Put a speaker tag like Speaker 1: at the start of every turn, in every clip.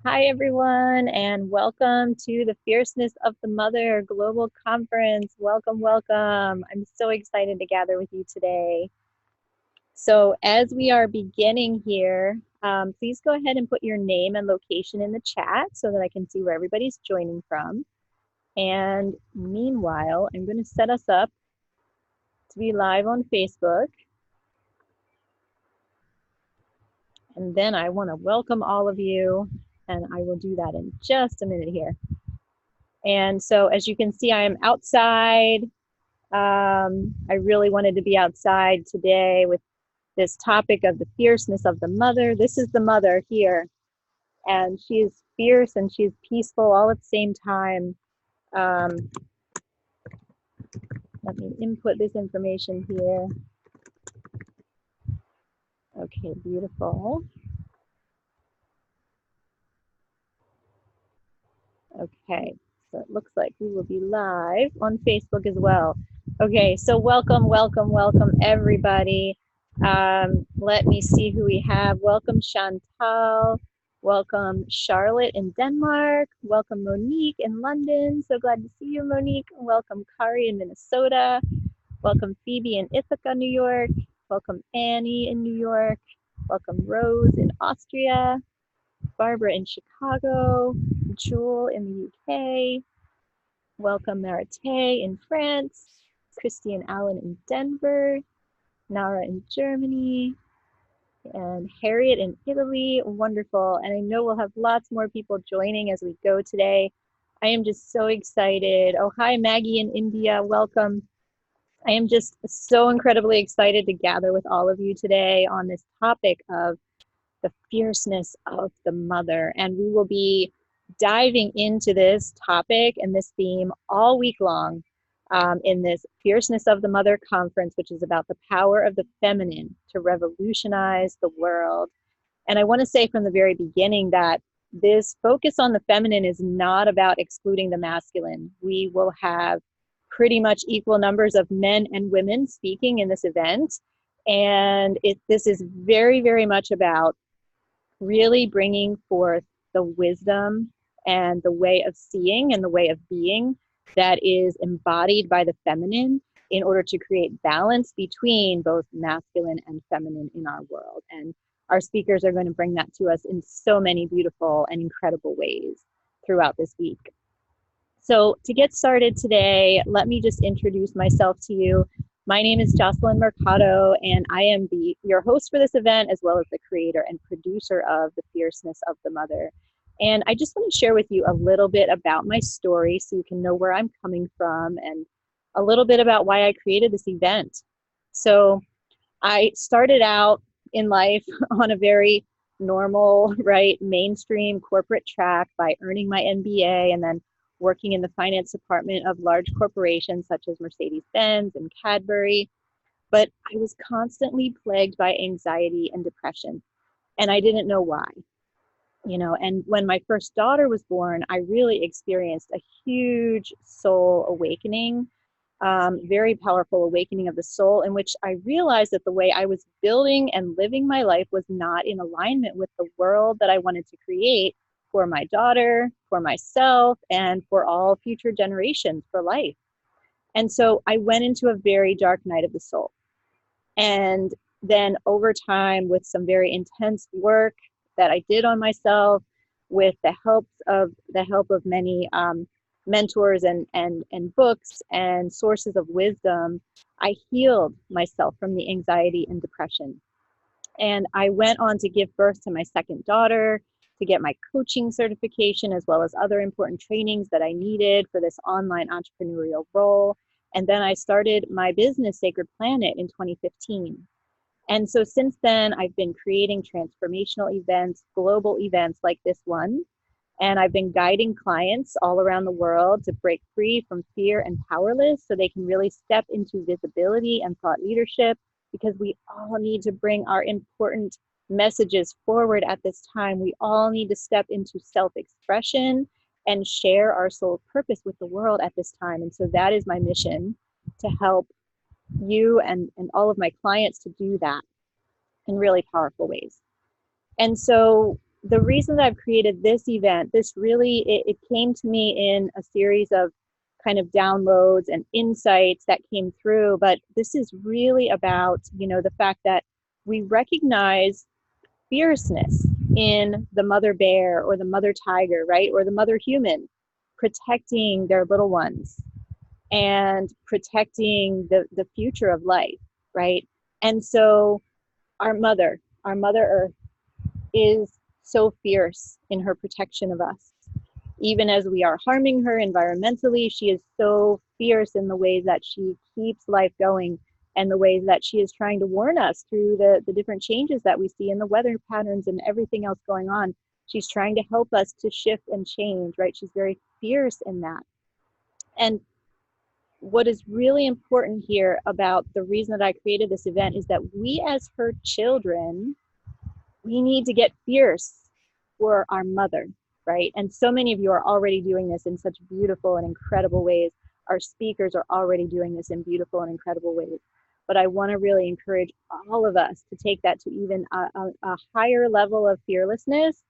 Speaker 1: Hi, everyone, and welcome to the Fierceness of the Mother Global Conference. Welcome, welcome. I'm so excited to gather with you today. So, as we are beginning here, please go ahead and put your name and location in the chat so that I can see where everybody's joining from. And meanwhile, I'm going to set us up to be live on Facebook. And then I want to welcome all of you, and I will do that in just a minute here. And so as you can see, I am outside. I really wanted to be outside today with this topic of the fierceness of the mother. This is the mother here, and she is fierce and she's peaceful all at the same time. Let me input this information here. Okay, beautiful. Okay, so it looks like we will be live on Facebook as well. Okay, so welcome, welcome, welcome everybody. Let me see who we have. Welcome Chantal. Welcome Charlotte in Denmark. Welcome Monique in London. So glad to see you, Monique. Welcome Kari in Minnesota. Welcome Phoebe in Ithaca, New York. Welcome Annie in New York. Welcome Rose in Austria. Barbara in Chicago. Jewel in the UK. Welcome Marite in France. Christy and Alan in Denver. Nara in Germany. And Harriet in Italy. Wonderful. And I know we'll have lots more people joining as we go today. I am just so excited. Oh, hi, Maggie in India. Welcome. I am just so incredibly excited to gather with all of you today on this topic of the fierceness of the mother. And we will be diving into this topic and this theme all week long in this Fierceness of the Mother conference, which is about the power of the feminine to revolutionize the world. And I want to say from the very beginning that this focus on the feminine is not about excluding the masculine. We will have pretty much equal numbers of men and women speaking in this event. And this is very, very much about really bringing forth the wisdom and the way of seeing and the way of being that is embodied by the feminine in order to create balance between both masculine and feminine in our world. And our speakers are going to bring that to us in so many beautiful and incredible ways throughout this week. So to get started today, let me just introduce myself to you. My name is Jocelyn Mercado, and I am your host for this event, as well as the creator and producer of The Fierceness of the Mother. And I just want to share with you a little bit about my story so you can know where I'm coming from and a little bit about why I created this event. So I started out in life on a very normal, right, mainstream corporate track by earning my MBA and then working in the finance department of large corporations such as Mercedes-Benz and Cadbury. But I was constantly plagued by anxiety and depression, and I didn't know why. And when my first daughter was born, I really experienced a huge soul awakening, very powerful awakening of the soul, in which I realized that the way I was building and living my life was not in alignment with the world that I wanted to create for my daughter, for myself, and for all future generations for life. And so I went into a very dark night of the soul. And then over time, with some very intense work that I did on myself, with the help of many mentors and books and sources of wisdom, I healed myself from the anxiety and depression. And I went on to give birth to my second daughter, to get my coaching certification, as well as other important trainings that I needed for this online entrepreneurial role. And then I started my business, Sacred Planet, in 2015. And so since then, I've been creating transformational events, global events like this one. And I've been guiding clients all around the world to break free from fear and powerless so they can really step into visibility and thought leadership, because we all need to bring our important messages forward at this time. We all need to step into self-expression and share our soul purpose with the world at this time. And so that is my mission, to help you and all of my clients to do that in really powerful ways. And so the reason that I've created this event, this really, it came to me in a series of kind of downloads and insights that came through, but this is really about, the fact that we recognize fierceness in the mother bear or the mother tiger, right? Or the mother human protecting their little ones and protecting the future of life, right? And so our mother earth is so fierce in her protection of us. Even as we are harming her environmentally, she is so fierce in the ways that she keeps life going and the ways that she is trying to warn us through the different changes that we see in the weather patterns and everything else going on. She's trying to help us to shift and change, right? She's very fierce in that. And what is really important here about the reason that I created this event is that we as her children, we need to get fierce for our mother, right? And so many of you are already doing this in such beautiful and incredible ways. Our speakers are already doing this in beautiful and incredible ways. But I want to really encourage all of us to take that to even a higher level of fearlessness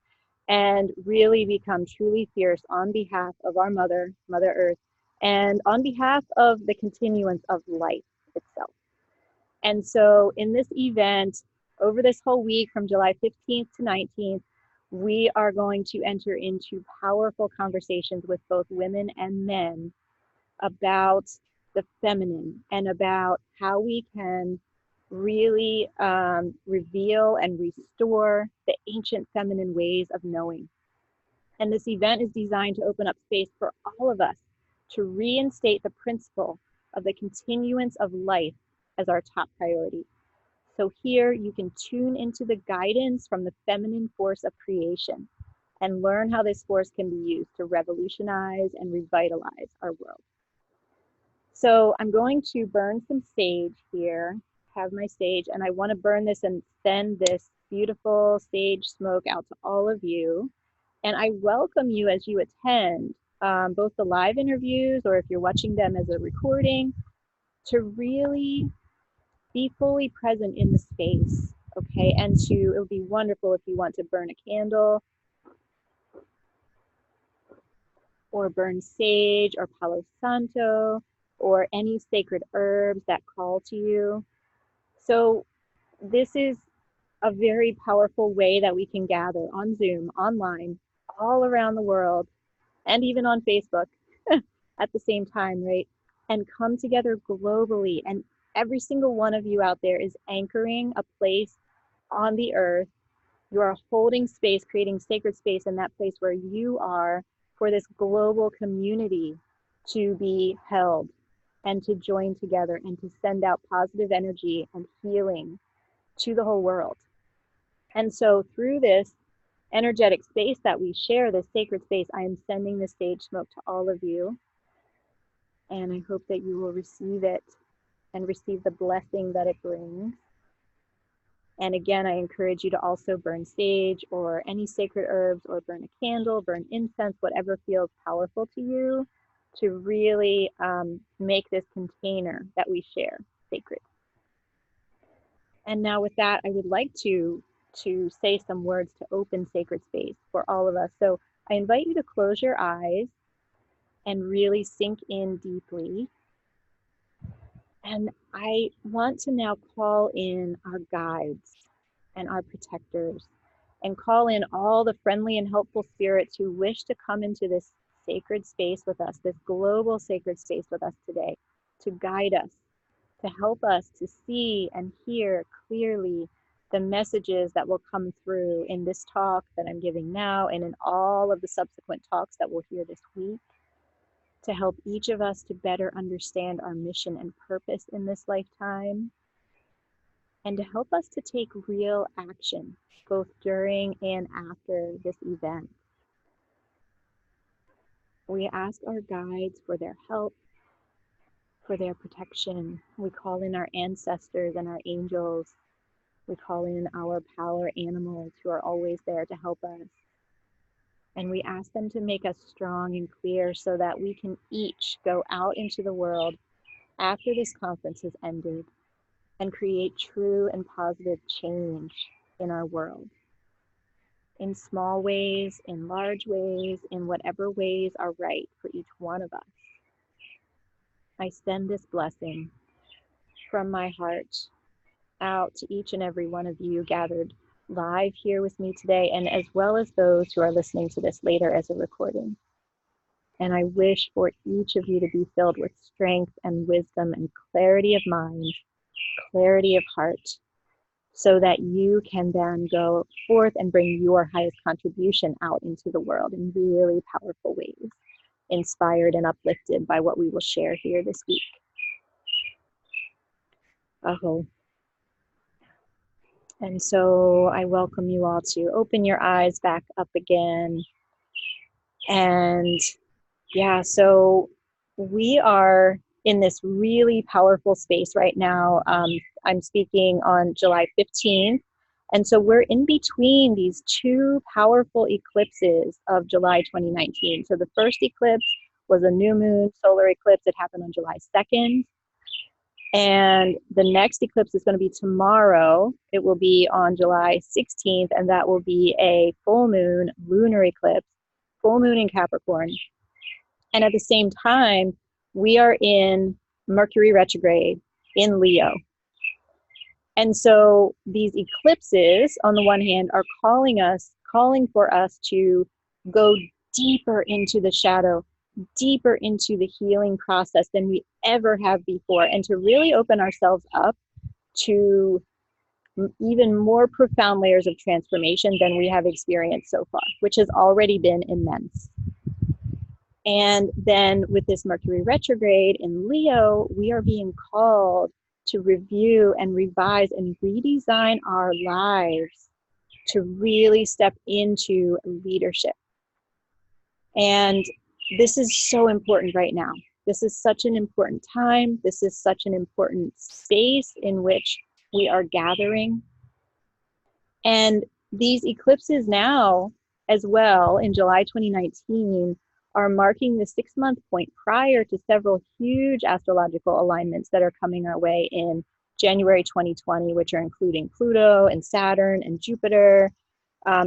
Speaker 1: and really become truly fierce on behalf of our mother, Mother Earth, and on behalf of the continuance of life itself. And so in this event, over this whole week from July 15th to 19th, we are going to enter into powerful conversations with both women and men about the feminine and about how we can really reveal and restore the ancient feminine ways of knowing. And this event is designed to open up space for all of us to reinstate the principle of the continuance of life as our top priority. So here you can tune into the guidance from the feminine force of creation and learn how this force can be used to revolutionize and revitalize our world. So I'm going to burn some sage here, have my sage, and I want to burn this and send this beautiful sage smoke out to all of you. And I welcome you as you attend both the live interviews or if you're watching them as a recording to really be fully present in the space, okay? And it would be wonderful if you want to burn a candle or burn sage or Palo Santo or any sacred herbs that call to you. So this is a very powerful way that we can gather on Zoom, online, all around the world, and even on Facebook at the same time, right? And come together globally. And every single one of you out there is anchoring a place on the earth. You are holding space, creating sacred space in that place where you are for this global community to be held and to join together and to send out positive energy and healing to the whole world. And so through this energetic space that we share, this sacred space, I am sending the sage smoke to all of you. And I hope that you will receive it and receive the blessing that it brings. And again, I encourage you to also burn sage or any sacred herbs or burn a candle, burn incense, whatever feels powerful to you to really make this container that we share sacred. And now with that, I would like to say some words to open sacred space for all of us. So I invite you to close your eyes and really sink in deeply. And I want to now call in our guides and our protectors and call in all the friendly and helpful spirits who wish to come into this sacred space with us, this global sacred space with us today, to guide us, to help us to see and hear clearly the messages that will come through in this talk that I'm giving now and in all of the subsequent talks that we'll hear this week, to help each of us to better understand our mission and purpose in this lifetime, and to help us to take real action, both during and after this event. We ask our guides for their help, for their protection. We call in our ancestors and our angels. We call in our power animals who are always there to help us. And we ask them to make us strong and clear so that we can each go out into the world after this conference has ended and create true and positive change in our world. in small ways, in large ways, in whatever ways are right for each one of us. I send this blessing from my heart out to each and every one of you gathered live here with me today, and as well as those who are listening to this later as a recording. And I wish for each of you to be filled with strength and wisdom and clarity of mind, clarity of heart, so that you can then go forth and bring your highest contribution out into the world in really powerful ways, inspired and uplifted by what we will share here this week. Aho. And so I welcome you all to open your eyes back up again. And yeah, so we are in this really powerful space right now. I'm speaking on July 15th. And so we're in between these two powerful eclipses of July 2019. So the first eclipse was a new moon solar eclipse. It happened on July 2nd. And the next eclipse is going to be tomorrow. It will be on July 16th, and that will be a full moon lunar eclipse, full moon in Capricorn. And at the same time, we are in Mercury retrograde in Leo. And so these eclipses, on the one hand, are calling for us to go deeper into the shadow, deeper into the healing process than we ever have before, and to really open ourselves up to even more profound layers of transformation than we have experienced so far, which has already been immense. And then with this Mercury retrograde in Leo, we are being called to review and revise and redesign our lives to really step into leadership. And this is so important right now. This is such an important time. This is such an important space in which we are gathering. And these eclipses now, as well, in July 2019, are marking the 6-month point prior to several huge astrological alignments that are coming our way in January 2020, which are including Pluto and Saturn and Jupiter.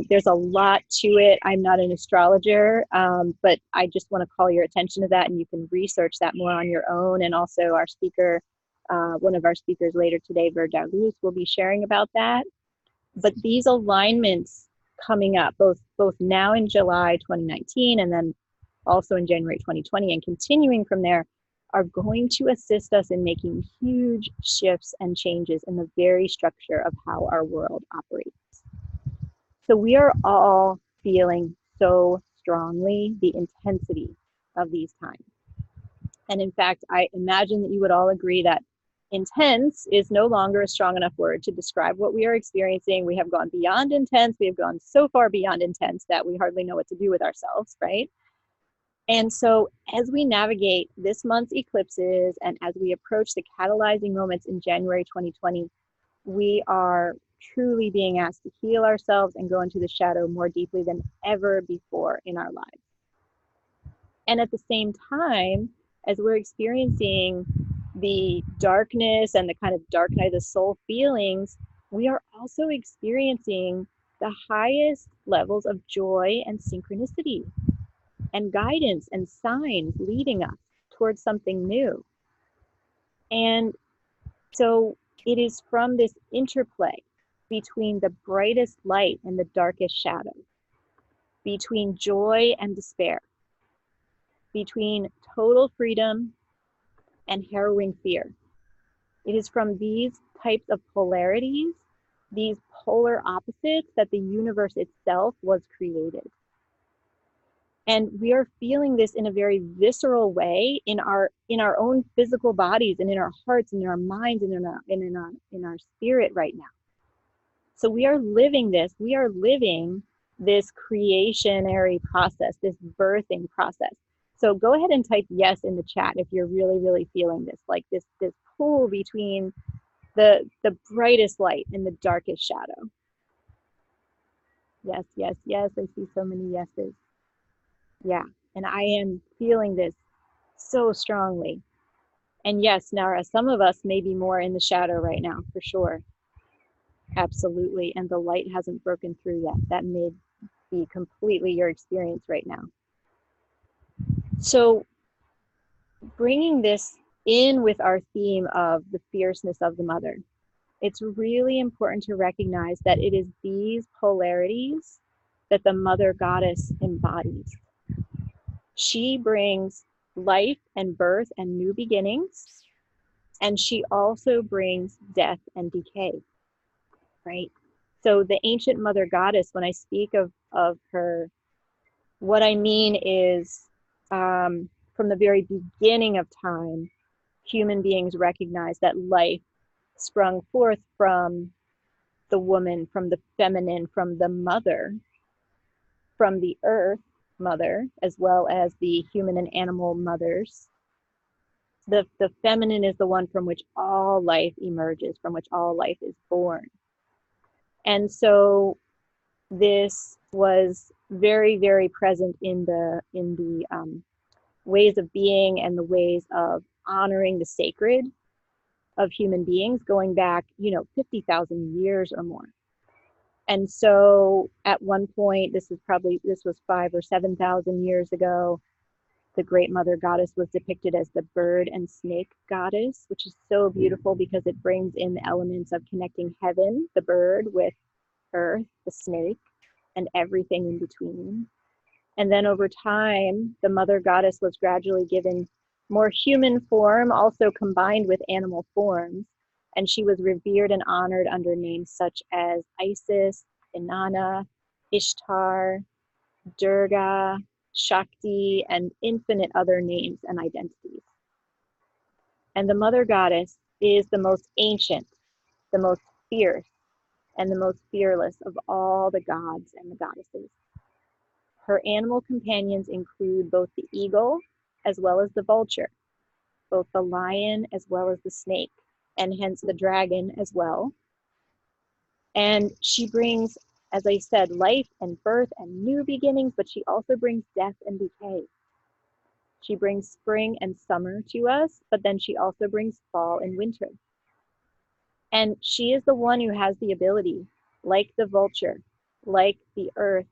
Speaker 1: There's a lot to it. I'm not an astrologer, but I just want to call your attention to that, and you can research that more on your own. And also our speaker, one of our speakers later today, Verda-Luz, will be sharing about that. But these alignments coming up, both now in July 2019 and then also in January 2020 and continuing from there, are going to assist us in making huge shifts and changes in the very structure of how our world operates. So we are all feeling so strongly the intensity of these times. And in fact, I imagine that you would all agree that intense is no longer a strong enough word to describe what we are experiencing. We have gone beyond intense. We have gone so far beyond intense that we hardly know what to do with ourselves, right? And so as we navigate this month's eclipses and as we approach the catalyzing moments in January 2020, we are truly being asked to heal ourselves and go into the shadow more deeply than ever before in our lives. And at the same time, as we're experiencing the darkness and the kind of dark night of the soul feelings, we are also experiencing the highest levels of joy and synchronicity and guidance and signs leading us towards something new. And so it is from this interplay between the brightest light and the darkest shadow, between joy and despair, between total freedom and harrowing fear. It is from these types of polarities, these polar opposites, that the universe itself was created. And we are feeling this in a very visceral way in our own physical bodies and in our hearts and in our minds and in our spirit right now. So we are living this. We are living this creationary process, this birthing process. So go ahead and type yes in the chat if you're really, really feeling this, like this pull between the brightest light and the darkest shadow. Yes, yes, yes. I see so many yeses. Yeah, and I am feeling this so strongly. And yes, Nara, some of us may be more in the shadow right now, for sure. Absolutely. And the light hasn't broken through yet. That be completely your experience right now. So bringing this in with our theme of the fierceness of the mother, it's really important to recognize that it is these polarities that the mother goddess embodies. She brings life and birth and new beginnings, and she also brings death and decay, right? So the ancient mother goddess, when I speak of her, what I mean is from the very beginning of time, human beings recognized that life sprung forth from the woman, from the feminine, from the mother, from the earth mother, as well as the human and animal mothers. The feminine is the one from which all life emerges, from which all life is born. And so this was very, very present in the ways of being and the ways of honoring the sacred of human beings going back, 50,000 years or more. And so at one point, this was 5,000 or 7,000 years ago, the great mother goddess was depicted as the bird and snake goddess, which is so beautiful because it brings in the elements of connecting heaven, the bird, with earth, the snake, and everything in between. And then over time, the mother goddess was gradually given more human form, also combined with animal forms. And she was revered and honored under names such as Isis, Inanna, Ishtar, Durga, Shakti, and infinite other names and identities. And the mother goddess is the most ancient, the most fierce, and the most fearless of all the gods and the goddesses. Her animal companions include both the eagle as well as the vulture, both the lion as well as the snake, and hence the dragon as well. And she brings, as I said, life and birth and new beginnings, but she also brings death and decay. She brings spring and summer to us, but then she also brings fall and winter. And she is the one who has the ability, like the vulture, like the earth,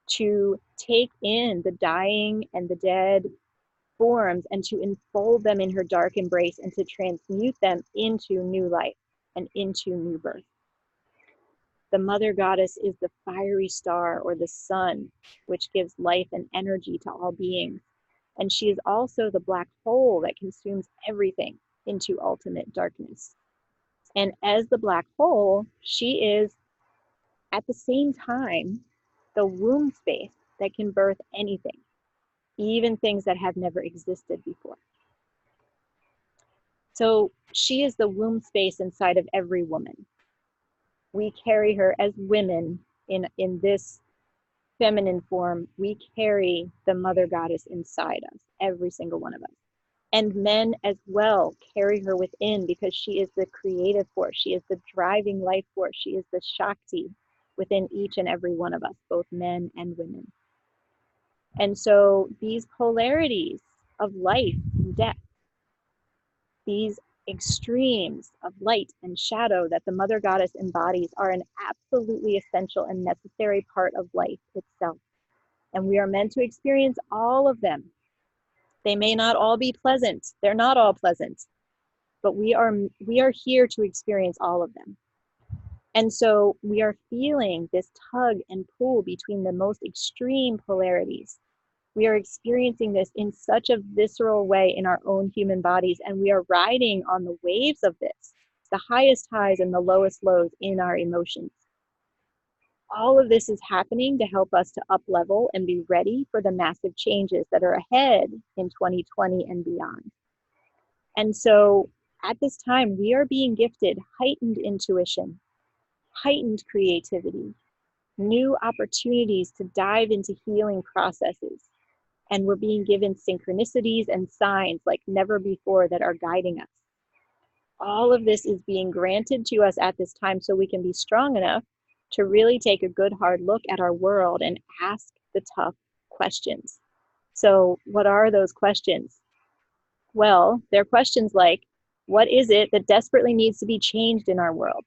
Speaker 1: to take in the dying and the dead forms and to enfold them in her dark embrace and to transmute them into new life and into new birth. The mother goddess is the fiery star or the sun, which gives life and energy to all beings. And she is also the black hole that consumes everything into ultimate darkness. And as the black hole, she is at the same time the womb space that can birth anything, even things that have never existed before. So she is the womb space inside of every woman. We carry her as women in this feminine form. We carry the mother goddess inside us, every single one of us. And men as well carry her within because she is the creative force. She is the driving life force. She is the Shakti within each and every one of us, both men and women. And so these polarities of life and death, these extremes of light and shadow that the mother goddess embodies are an absolutely essential and necessary part of life itself. And we are meant to experience all of them. They may not all be pleasant. They're not all pleasant, but we are here to experience all of them. And so we are feeling this tug and pull between the most extreme polarities. We are experiencing this in such a visceral way in our own human bodies, and we are riding on the waves of this, the highest highs and the lowest lows in our emotions. All of this is happening to help us to up level and be ready for the massive changes that are ahead in 2020 and beyond. And so at this time, we are being gifted heightened intuition, heightened creativity, new opportunities to dive into healing processes. And we're being given synchronicities and signs like never before that are guiding us. All of this is being granted to us at this time so we can be strong enough to really take a good hard look at our world and ask the tough questions. So what are those questions? Well, they're questions like, what is it that desperately needs to be changed in our world?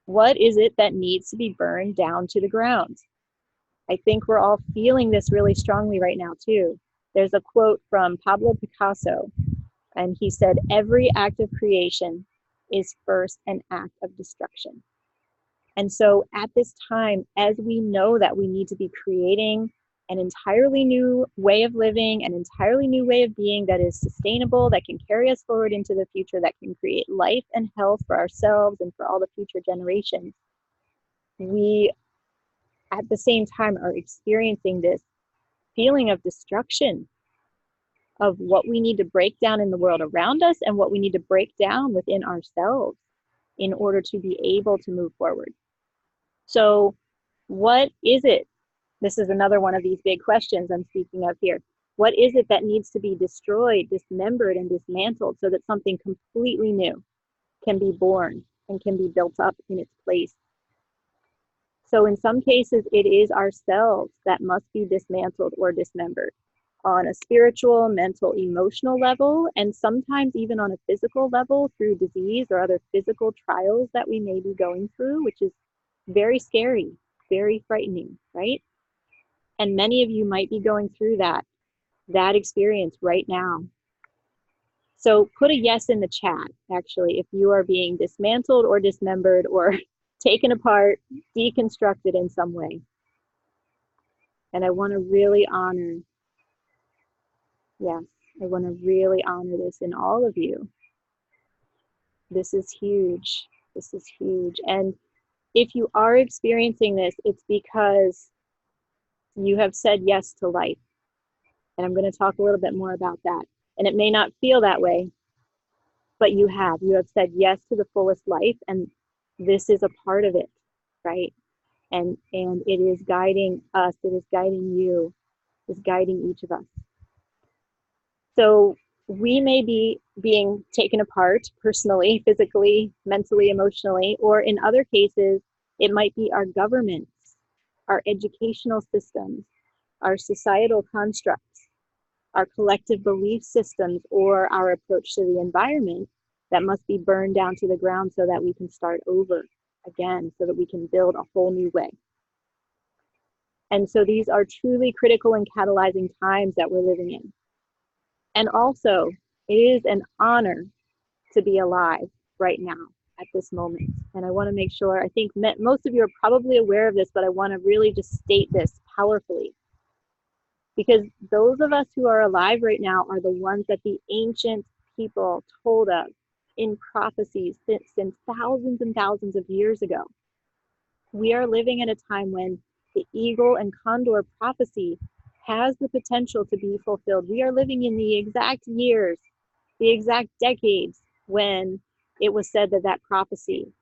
Speaker 1: What is it that needs to be burned down to the ground? I think we're all feeling this really strongly right now too. There's a quote from Pablo Picasso, and he said, "Every act of creation is first an act of destruction." And so at this time, as we know that we need to be creating an entirely new way of living, an entirely new way of being that is sustainable, that can carry us forward into the future, that can create life and health for ourselves and for all the future generations, we at the same time are experiencing this feeling of destruction of what we need to break down in the world around us and what we need to break down within ourselves in order to be able to move forward. So what is it? This is another one of these big questions I'm speaking of here. What is it that needs to be destroyed, dismembered, and dismantled so that something completely new can be born and can be built up in its place? So in some cases, it is ourselves that must be dismantled or dismembered on a spiritual, mental, emotional level, and sometimes even on a physical level through disease or other physical trials that we may be going through, which is very scary, very frightening, right? And many of you might be going through that experience right now. So put a yes in the chat, actually, if you are being dismantled or dismembered or taken apart, deconstructed in some way. And I want to really honor, yes, I want to really honor this in all of you. This is huge. This is huge. And if you are experiencing this, it's because you have said yes to life. And I'm going to talk a little bit more about that. And it may not feel that way, but you have said yes to the fullest life, and this is a part of it, right? And it is guiding us, it is guiding you, it is guiding each of us. So we may be being taken apart personally, physically, mentally, emotionally, or in other cases, it might be our governments, our educational systems, our societal constructs, our collective belief systems, or our approach to the environment that must be burned down to the ground so that we can start over again, so that we can build a whole new way. And so these are truly critical and catalyzing times that we're living in. And also, it is an honor to be alive right now at this moment. And I want to make sure, I think most of you are probably aware of this, but I want to really just state this powerfully. Because those of us who are alive right now are the ones that the ancient people told us in prophecies since thousands and thousands of years ago. We are living at a time when the eagle and condor prophecy has the potential to be fulfilled. We are living in the exact years, the exact decades when it was said that that prophecy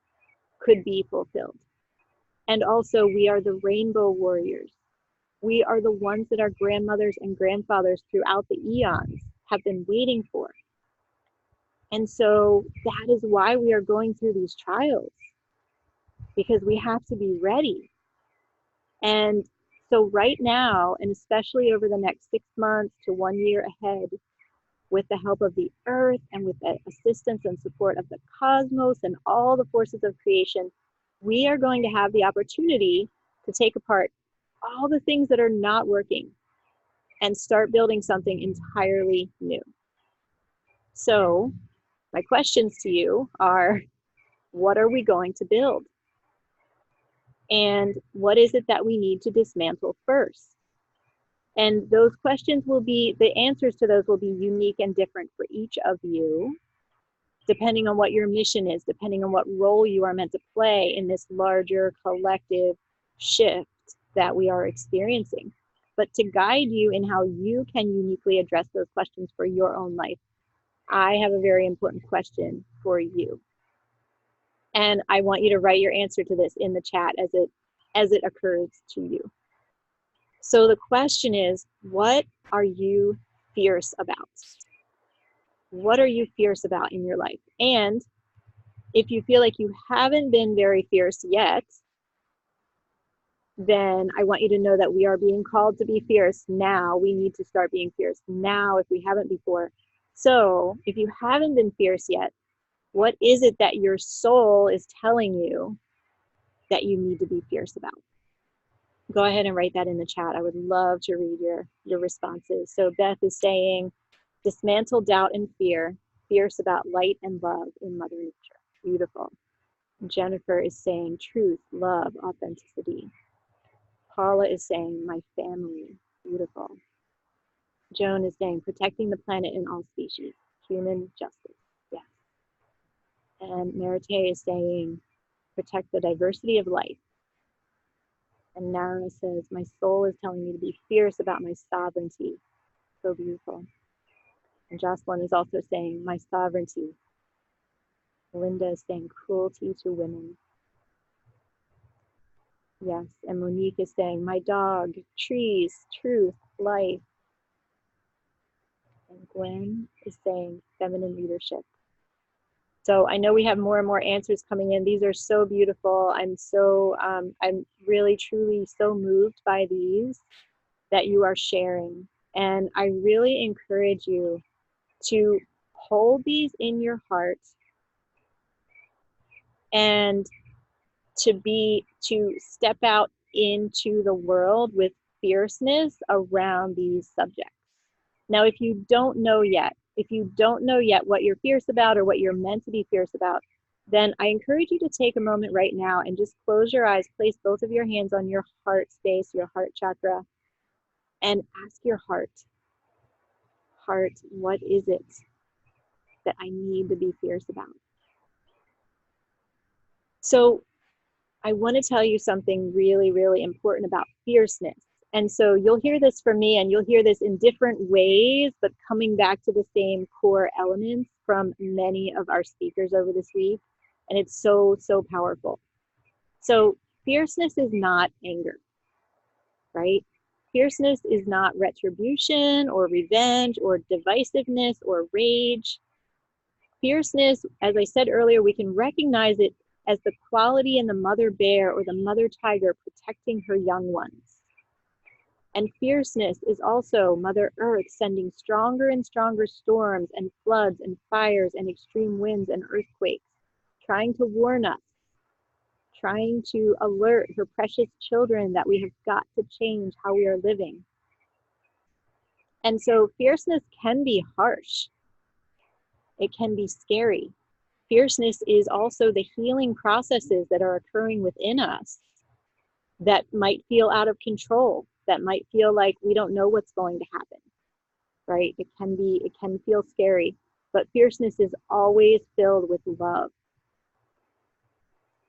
Speaker 1: could be fulfilled. And also, we are the rainbow warriors. We are the ones that our grandmothers and grandfathers throughout the eons have been waiting for. And so that is why we are going through these trials, because we have to be ready. And so right now, and especially over the next 6 months to 1 year ahead, with the help of the earth and with the assistance and support of the cosmos and all the forces of creation, we are going to have the opportunity to take apart all the things that are not working and start building something entirely new. So my questions to you are, what are we going to build? And what is it that we need to dismantle first? And those questions will be, the answers to those will be unique and different for each of you, depending on what your mission is, depending on what role you are meant to play in this larger collective shift that we are experiencing. But to guide you in how you can uniquely address those questions for your own life, I have a very important question for you. And I want you to write your answer to this in the chat as it occurs to you. So the question is, what are you fierce about? What are you fierce about in your life? And if you feel like you haven't been very fierce yet, then I want you to know that we are being called to be fierce now. We need to start being fierce now if we haven't before. So if you haven't been fierce yet, what is it that your soul is telling you that you need to be fierce about? Go ahead and write that in the chat. I would love to read your responses. So Beth is saying, dismantle doubt and fear, fierce about light and love in Mother Nature. Beautiful. Jennifer is saying truth, love, authenticity. Paula is saying my family. Beautiful. Joan is saying protecting the planet and all species, human justice. Yes. And Merite is saying protect the diversity of life. And Nara says my soul is telling me to be fierce about my sovereignty. So beautiful. And Jocelyn is also saying my sovereignty. Linda is saying cruelty to women. Yes, and Monique is saying my dog, trees, truth, life. And Gwen is saying feminine leadership. So I know we have more and more answers coming in. These are so beautiful. I'm really, truly so moved by these that you are sharing. And I really encourage you to hold these in your heart and to step out into the world with fierceness around these subjects. Now, if you don't know yet what you're fierce about or what you're meant to be fierce about, then I encourage you to take a moment right now and just close your eyes, place both of your hands on your heart space, your heart chakra, and ask your heart, what is it that I need to be fierce about? So I want to tell you something really, really important about fierceness. And so you'll hear this from me, and you'll hear this in different ways, but coming back to the same core elements from many of our speakers over this week. And it's so, so powerful. So fierceness is not anger, right? Fierceness is not retribution or revenge or divisiveness or rage. Fierceness, as I said earlier, we can recognize it as the quality in the mother bear or the mother tiger protecting her young ones. And fierceness is also Mother Earth sending stronger and stronger storms and floods and fires and extreme winds and earthquakes, trying to warn us, trying to alert her precious children that we have got to change how we are living. And so fierceness can be harsh. It can be scary. Fierceness is also the healing processes that are occurring within us that might feel out of control, that might feel like we don't know what's going to happen, right? It can feel scary, but fierceness is always filled with love.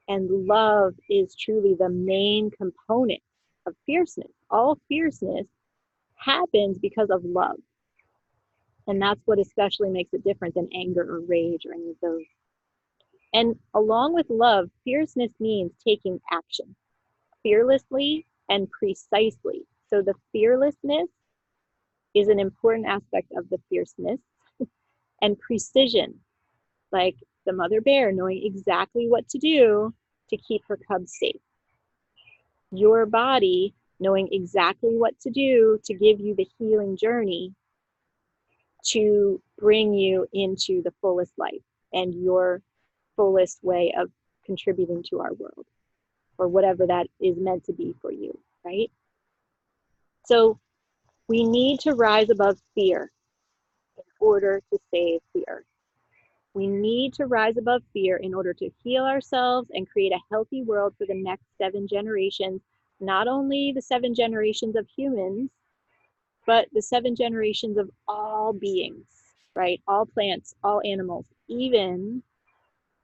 Speaker 1: And love is truly the main component of fierceness. All fierceness happens because of love. And that's what especially makes it different than anger or rage or any of those. And along with love, fierceness means taking action fearlessly and precisely. So the fearlessness is an important aspect of the fierceness, and precision, like the mother bear knowing exactly what to do to keep her cubs safe. Your body knowing exactly what to do to give you the healing journey to bring you into the fullest life and your fullest way of contributing to our world, or whatever that is meant to be for you, right? So we need to rise above fear in order to save the earth. We need to rise above fear in order to heal ourselves and create a healthy world for the next 7 generations, not only the 7 generations of humans, but the 7 generations of all beings, right? All plants, all animals, even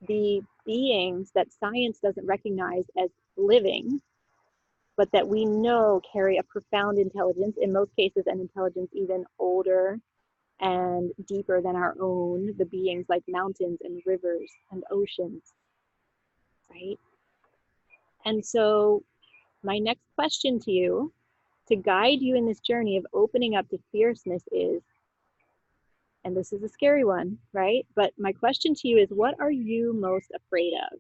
Speaker 1: the beings that science doesn't recognize as living, but that we know carry a profound intelligence, in most cases an intelligence even older and deeper than our own, the beings like mountains and rivers and oceans, right? And so my next question to you, to guide you in this journey of opening up to fierceness is, and this is a scary one, right? But my question to you is, what are you most afraid of?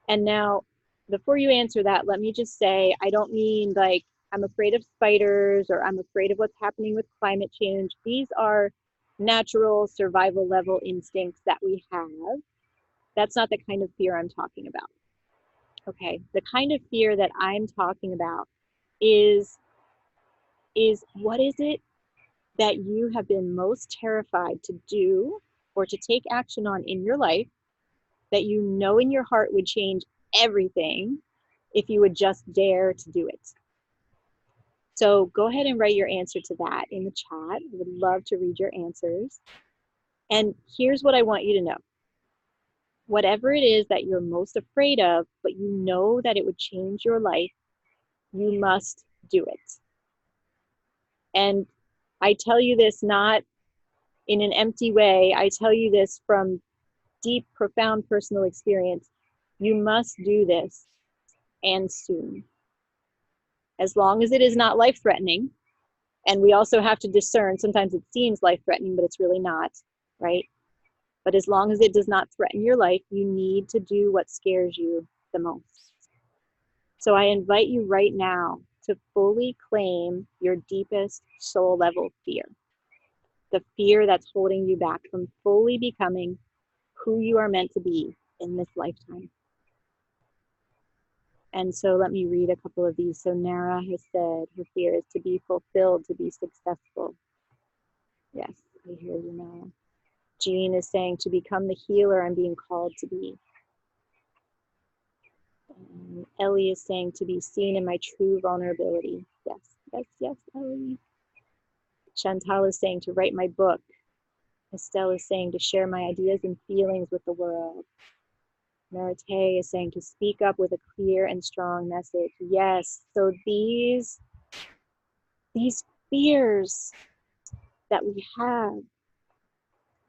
Speaker 1: And now, before you answer that, let me just say, I don't mean like I'm afraid of spiders or I'm afraid of what's happening with climate change. These are natural survival level instincts that we have. That's not the kind of fear I'm talking about. Okay, the kind of fear that I'm talking about is what is it that you have been most terrified to do or to take action on in your life that you know in your heart would change everything if you would just dare to do it? So go ahead and write your answer to that in the chat. I would love to read your answers. And here's what I want you to know. Whatever it is that you're most afraid of, but you know that it would change your life, you must do it. And I tell you this not in an empty way. I tell you this from deep, profound personal experience. You must do this, and soon. As long as it is not life-threatening, and we also have to discern, sometimes it seems life-threatening, but it's really not, right? But as long as it does not threaten your life, you need to do what scares you the most. So I invite you right now to fully claim your deepest soul level fear. The fear that's holding you back from fully becoming who you are meant to be in this lifetime. And so let me read a couple of these. So Nara has said her fear is to be fulfilled, to be successful. Yes, I hear you, Nara. Jean is saying to become the healer I'm being called to be. Ellie is saying to be seen in my true vulnerability. Yes, yes, yes, Ellie. Chantal is saying to write my book. Estelle is saying to share my ideas and feelings with the world. Marite is saying to speak up with a clear and strong message. Yes, so these fears that we have,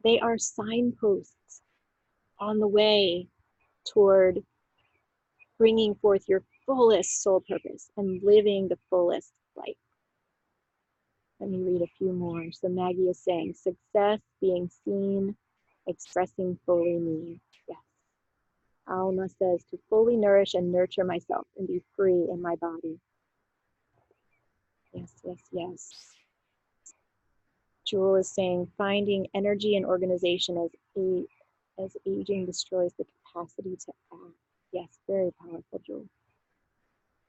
Speaker 1: they are signposts on the way toward bringing forth your fullest soul purpose and living the fullest life. Let me read a few more. So Maggie is saying, success, being seen, expressing fully me. Yes. Alma says, to fully nourish and nurture myself and be free in my body. Yes, yes, yes. Jewel is saying, finding energy and organization as aging destroys the capacity to act. Yes, very powerful, Jewel.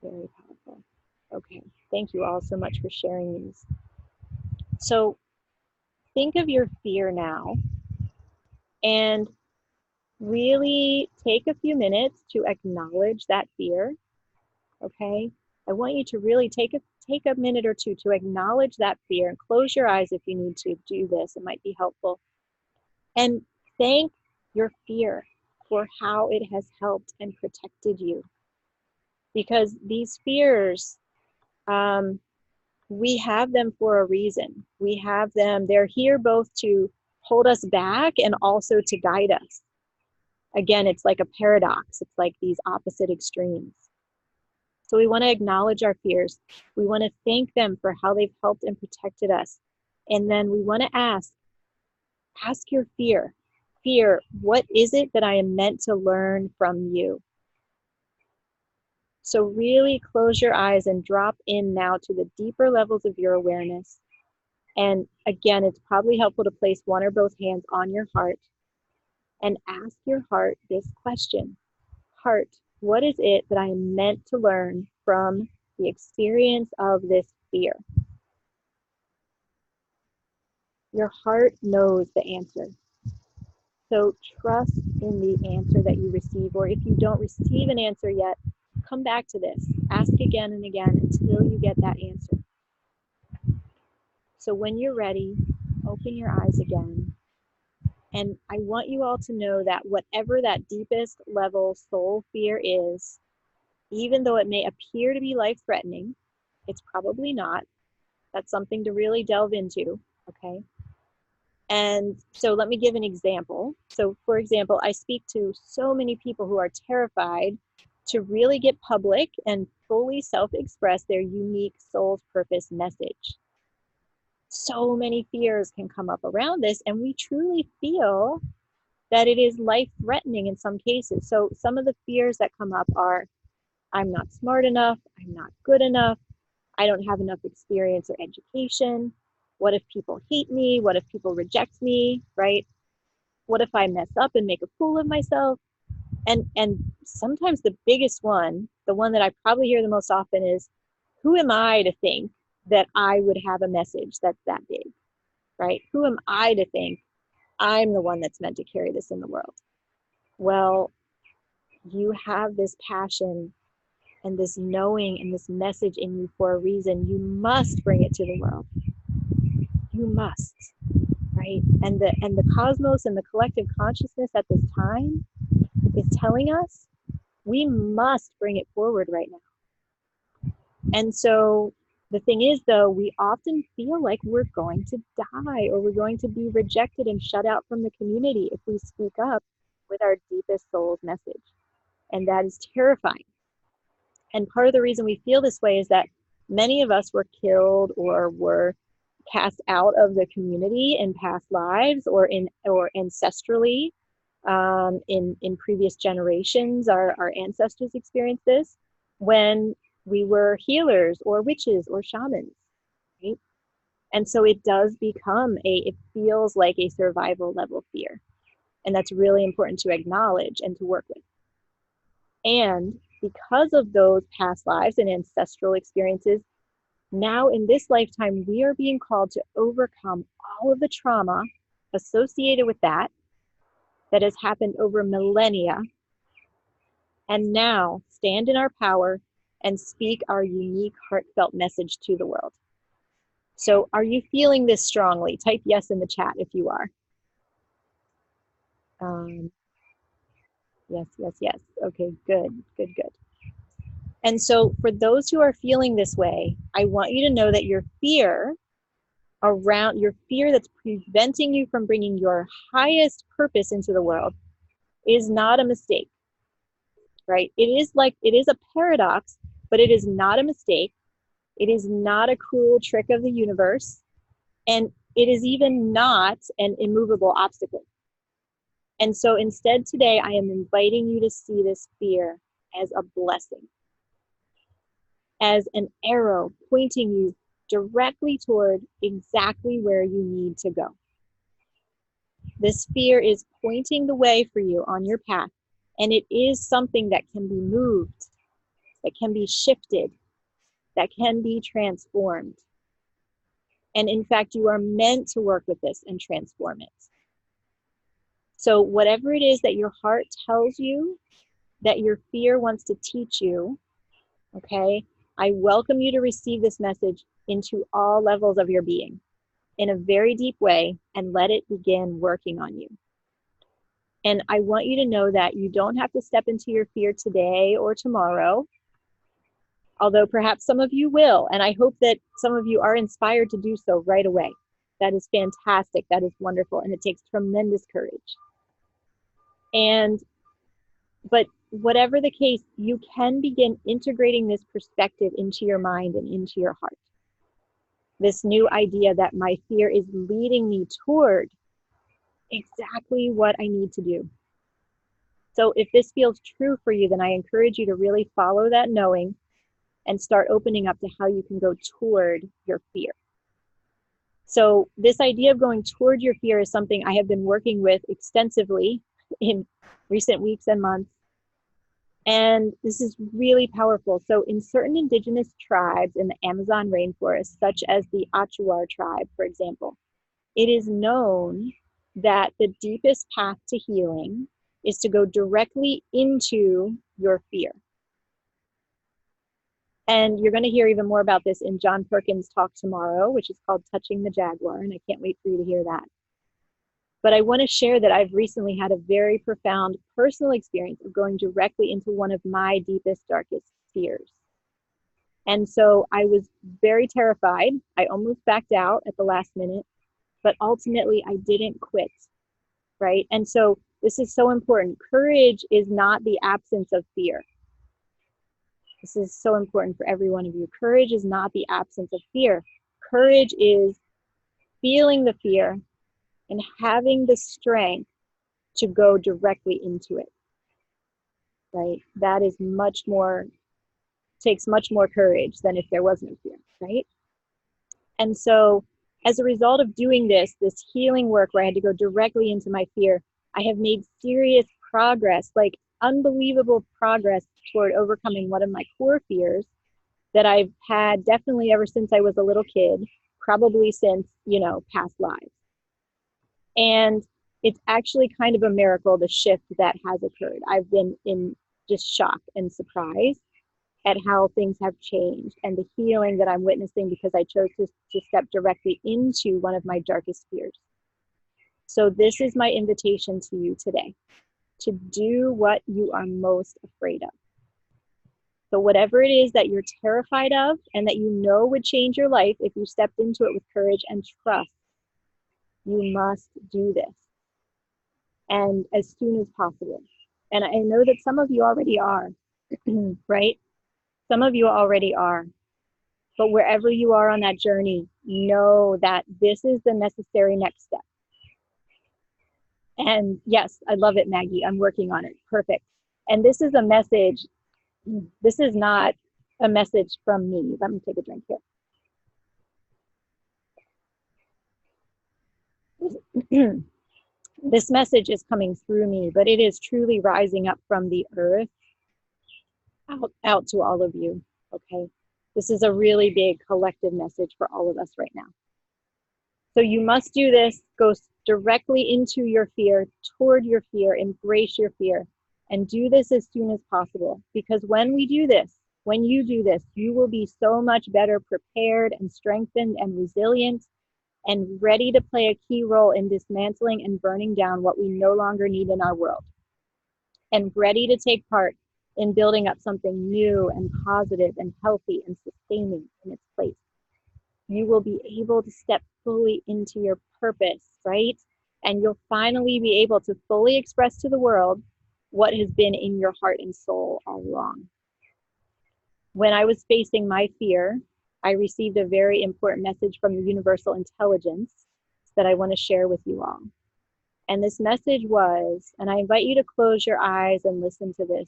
Speaker 1: Very powerful. Okay, thank you all so much for sharing these. So think of your fear now and really take a few minutes to acknowledge that fear, okay? I want you to really take a minute or two to acknowledge that fear and close your eyes if you need to do this. It might be helpful. And thank your fear for how it has helped and protected you. Because these fears, we have them for a reason. We have them, they're here both to hold us back and also to guide us. Again, it's like a paradox. It's like these opposite extremes. So we want to acknowledge our fears. We want to thank them for how they've helped and protected us. And then we want to ask your fear, what is it that I am meant to learn from you? So really close your eyes and drop in now to the deeper levels of your awareness. And again, it's probably helpful to place one or both hands on your heart and ask your heart this question. Heart, what is it that I am meant to learn from the experience of this fear? Your heart knows the answer. So trust in the answer that you receive, or if you don't receive an answer yet, come back to this. Ask again and again until you get that answer. So when you're ready, open your eyes again. And I want you all to know that whatever that deepest level soul fear is, even though it may appear to be life-threatening, it's probably not. That's something to really delve into, okay? And so let me give an example. So for example, I speak to so many people who are terrified to really get public and fully self-express their unique soul's purpose message. So many fears can come up around this, and we truly feel that it is life-threatening in some cases. So some of the fears that come up are, I'm not smart enough, I'm not good enough, I don't have enough experience or education. What if people hate me? What if people reject me, right? What if I mess up and make a fool of myself? And sometimes the biggest one, the one that I probably hear the most often is, who am I to think that I would have a message that's that big, right? Who am I to think I'm the one that's meant to carry this in the world? Well, you have this passion and this knowing and this message in you for a reason. You must bring it to the world. You must, right? And the cosmos and the collective consciousness at this time is telling us we must bring it forward right now. And so the thing is, though, we often feel like we're going to die or we're going to be rejected and shut out from the community if we speak up with our deepest soul's message. And that is terrifying. And part of the reason we feel this way is that many of us were killed or were cast out of the community in past lives or ancestrally. In previous generations, our ancestors experienced this when we were healers or witches or shamans, right? And so it does become it feels like a survival level fear. And that's really important to acknowledge and to work with. And because of those past lives and ancestral experiences, now in this lifetime, we are being called to overcome all of the trauma associated with that has happened over millennia, and now stand in our power and speak our unique heartfelt message to the world. So are you feeling this strongly? Type yes in the chat if you are. Yes. Okay, good. And so for those who are feeling this way, I want you to know that your fear that's preventing you from bringing your highest purpose into the world is not a mistake, right? It is a paradox, but it is not a mistake. It is not a cruel trick of the universe. And it is even not an immovable obstacle. And so instead today, I am inviting you to see this fear as a blessing, as an arrow pointing you directly toward exactly where you need to go. This fear is pointing the way for you on your path, and it is something that can be moved, that can be shifted, that can be transformed. And in fact, you are meant to work with this and transform it. So whatever it is that your heart tells you that your fear wants to teach you, okay, I welcome you to receive this message into all levels of your being in a very deep way and let it begin working on you. And I want you to know that you don't have to step into your fear today or tomorrow, although perhaps some of you will. And I hope that some of you are inspired to do so right away. That is fantastic. That is wonderful. And it takes tremendous courage. But whatever the case, you can begin integrating this perspective into your mind and into your heart. This new idea that my fear is leading me toward exactly what I need to do. So if this feels true for you, then I encourage you to really follow that knowing and start opening up to how you can go toward your fear. So this idea of going toward your fear is something I have been working with extensively in recent weeks and months. And this is really powerful. So in certain indigenous tribes in the Amazon rainforest, such as the Achuar tribe, for example, it is known that the deepest path to healing is to go directly into your fear. And you're going to hear even more about this in John Perkins' talk tomorrow, which is called Touching the Jaguar, and I can't wait for you to hear that. But I want to share that I've recently had a very profound personal experience of going directly into one of my deepest, darkest fears. And so I was very terrified. I almost backed out at the last minute, but ultimately I didn't quit, right? And so this is so important. Courage is not the absence of fear. This is so important for every one of you. Courage is not the absence of fear. Courage is feeling the fear and having the strength to go directly into it, right? That is takes much more courage than if there was no fear, right? And so as a result of doing this healing work where I had to go directly into my fear, I have made serious progress. Like unbelievable progress toward overcoming one of my core fears that I've had definitely ever since I was a little kid, probably since, past lives. And it's actually kind of a miracle, the shift that has occurred. I've been in just shock and surprise at how things have changed and the healing that I'm witnessing because I chose to step directly into one of my darkest fears. So this is my invitation to you today, to do what you are most afraid of. So whatever it is that you're terrified of and that you know would change your life if you stepped into it with courage and trust, you must do this. And as soon as possible. And I know that some of you already are, right? Some of you already are. But wherever you are on that journey, know that this is the necessary next step. And yes, I love it, Maggie. I'm working on it. Perfect. And this is a message. This is not a message from me. Let me take a drink here. This message is coming through me, but it is truly rising up from the earth out to all of you, okay? This is a really big collective message for all of us right now. So you must do this. Go directly into your fear, toward your fear, embrace your fear, and do this as soon as possible. Because when we do this, when you do this, you will be so much better prepared and strengthened and resilient and ready to play a key role in dismantling and burning down what we no longer need in our world. And ready to take part in building up something new and positive and healthy and sustaining in its place. You will be able to step fully into your purpose, right? And you'll finally be able to fully express to the world what has been in your heart and soul all along. When I was facing my fear, I received a very important message from the universal intelligence that I want to share with you all. And this message was, and I invite you to close your eyes and listen to this.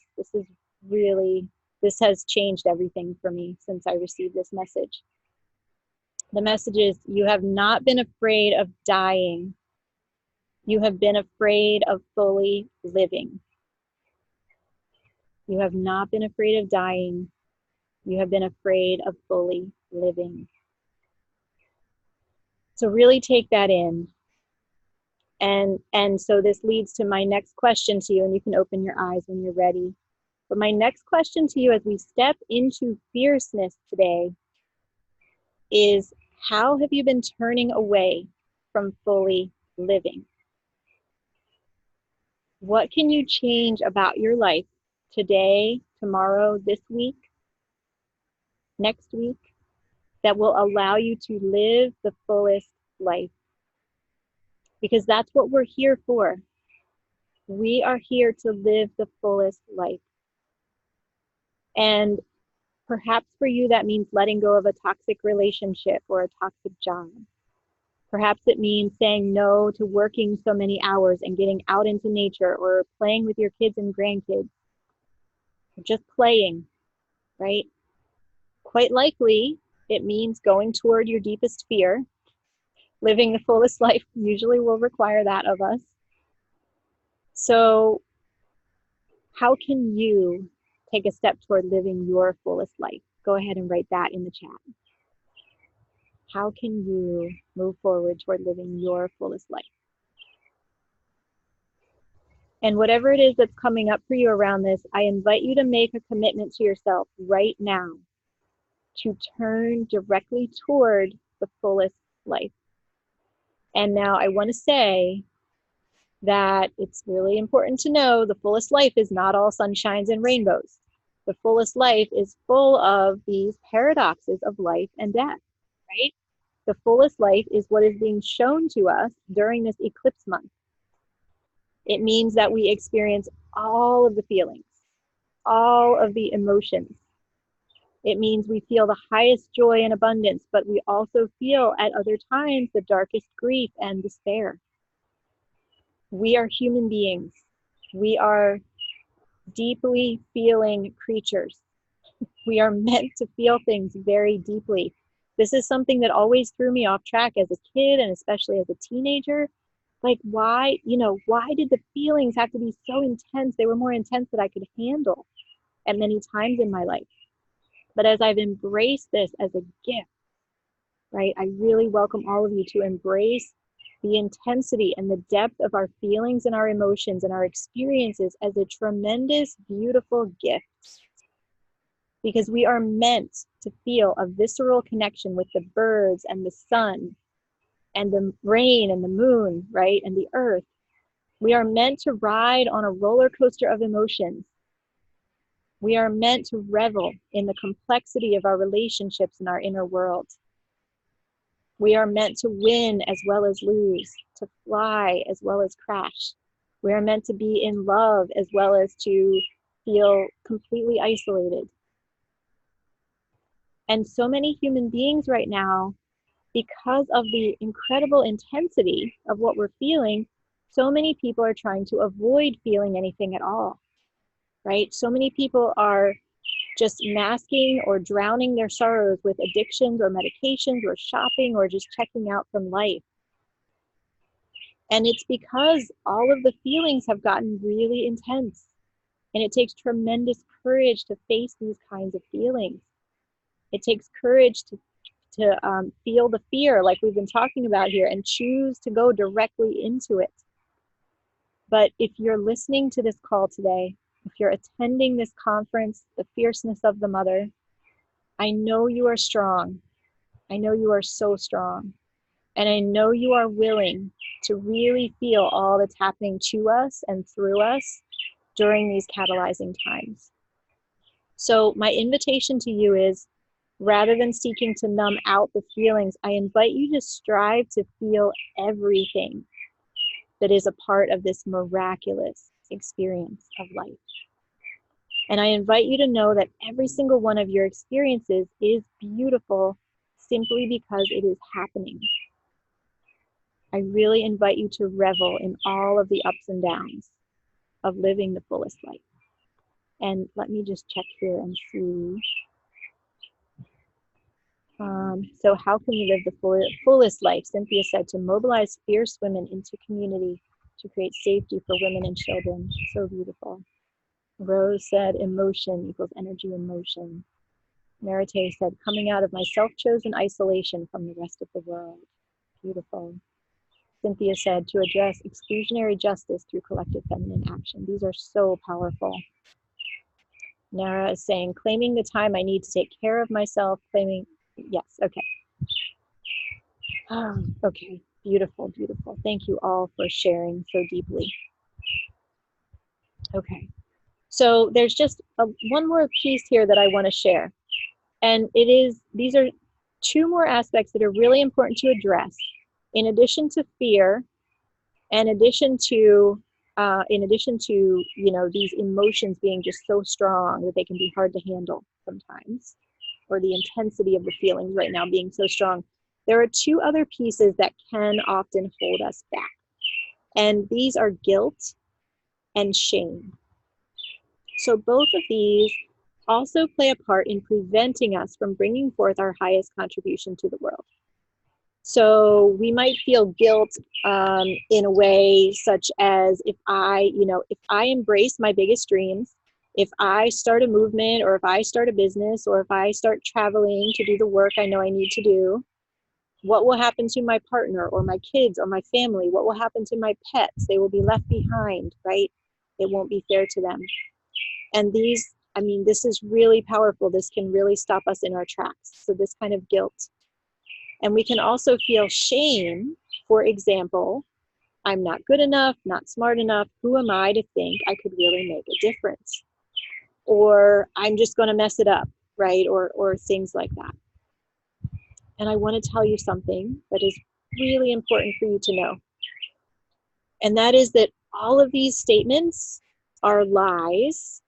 Speaker 1: This has changed everything for me since I received this message. The message is, you have not been afraid of dying. You have been afraid of fully living. You have not been afraid of dying. You have been afraid of fully living. So really take that in. And so this leads to my next question to you, and you can open your eyes when you're ready. But my next question to you as we step into fierceness today is, how have you been turning away from fully living? What can you change about your life today, tomorrow, this week, next week, that will allow you to live the fullest life? Because that's what we're here for. We are here to live the fullest life. And perhaps for you, that means letting go of a toxic relationship or a toxic job. Perhaps it means saying no to working so many hours and getting out into nature or playing with your kids and grandkids. Or just playing, right? Quite likely, it means going toward your deepest fear. Living the fullest life usually will require that of us. So how can you take a step toward living your fullest life? Go ahead and write that in the chat. How can you move forward toward living your fullest life? And whatever it is that's coming up for you around this, I invite you to make a commitment to yourself right now to turn directly toward the fullest life. And now I want to say that it's really important to know the fullest life is not all sunshines and rainbows. The fullest life is full of these paradoxes of life and death, right? The fullest life is what is being shown to us during this eclipse month. It means that we experience all of the feelings, all of the emotions. It means we feel the highest joy and abundance, but we also feel at other times the darkest grief and despair. We are human beings. We are deeply feeling creatures. We are meant to feel things very deeply. This is something that always threw me off track as a kid and especially as a teenager, Like, why, why did the feelings have to be so intense? They were more intense than I could handle at many times in my life. But as I've embraced this as a gift, right, I really welcome all of you to embrace the intensity and the depth of our feelings and our emotions and our experiences as a tremendous, beautiful gift. Because we are meant to feel a visceral connection with the birds and the sun and the rain and the moon, right, and the earth. We are meant to ride on a roller coaster of emotions. We are meant to revel in the complexity of our relationships in our inner world. We are meant to win as well as lose, to fly as well as crash. We are meant to be in love as well as to feel completely isolated. And so many human beings right now, because of the incredible intensity of what we're feeling, so many people are trying to avoid feeling anything at all, right? So many people are just masking or drowning their sorrows with addictions or medications or shopping or just checking out from life. And it's because all of the feelings have gotten really intense. And it takes tremendous courage to face these kinds of feelings. It takes courage to feel the fear like we've been talking about here and choose to go directly into it. But if you're listening to this call today, if you're attending this conference, the Fierceness of the Mother, I know you are strong. I know you are so strong. And I know you are willing to really feel all that's happening to us and through us during these catalyzing times. So my invitation to you is, rather than seeking to numb out the feelings, I invite you to strive to feel everything that is a part of this miraculous experience of life. And I invite you to know that every single one of your experiences is beautiful simply because it is happening. I really invite you to revel in all of the ups and downs of living the fullest life. And let me just check here and see. So how can we live the fullest life? Cynthia said, to mobilize fierce women into community to create safety for women and children. So beautiful. Rose said, emotion equals energy in motion. Marite said, coming out of my self-chosen isolation from the rest of the world. Beautiful. Cynthia said, to address exclusionary justice through collective feminine action. These are so powerful. Nara is saying, claiming the time I need to take care of myself, claiming, yes, okay. Okay, beautiful, beautiful. Thank you all for sharing so deeply. Okay, so there's just one more piece here that I want to share. And these are two more aspects that are really important to address. In addition to fear, and in addition to these emotions being just so strong that they can be hard to handle sometimes, or the intensity of the feelings right now being so strong, there are two other pieces that can often hold us back. And these are guilt and shame. So both of these also play a part in preventing us from bringing forth our highest contribution to the world. So we might feel guilt in a way such as if I embrace my biggest dreams, if I start a movement, or if I start a business, or if I start traveling to do the work I know I need to do, what will happen to my partner or my kids or my family? What will happen to my pets? They will be left behind, right? It won't be fair to them. And this is really powerful. This can really stop us in our tracks. So this kind of guilt. And we can also feel shame. For example, I'm not good enough, not smart enough. Who am I to think I could really make a difference? Or I'm just going to mess it up, right? Or things like that. And I want to tell you something that is really important for you to know. And that is that all of these statements are lies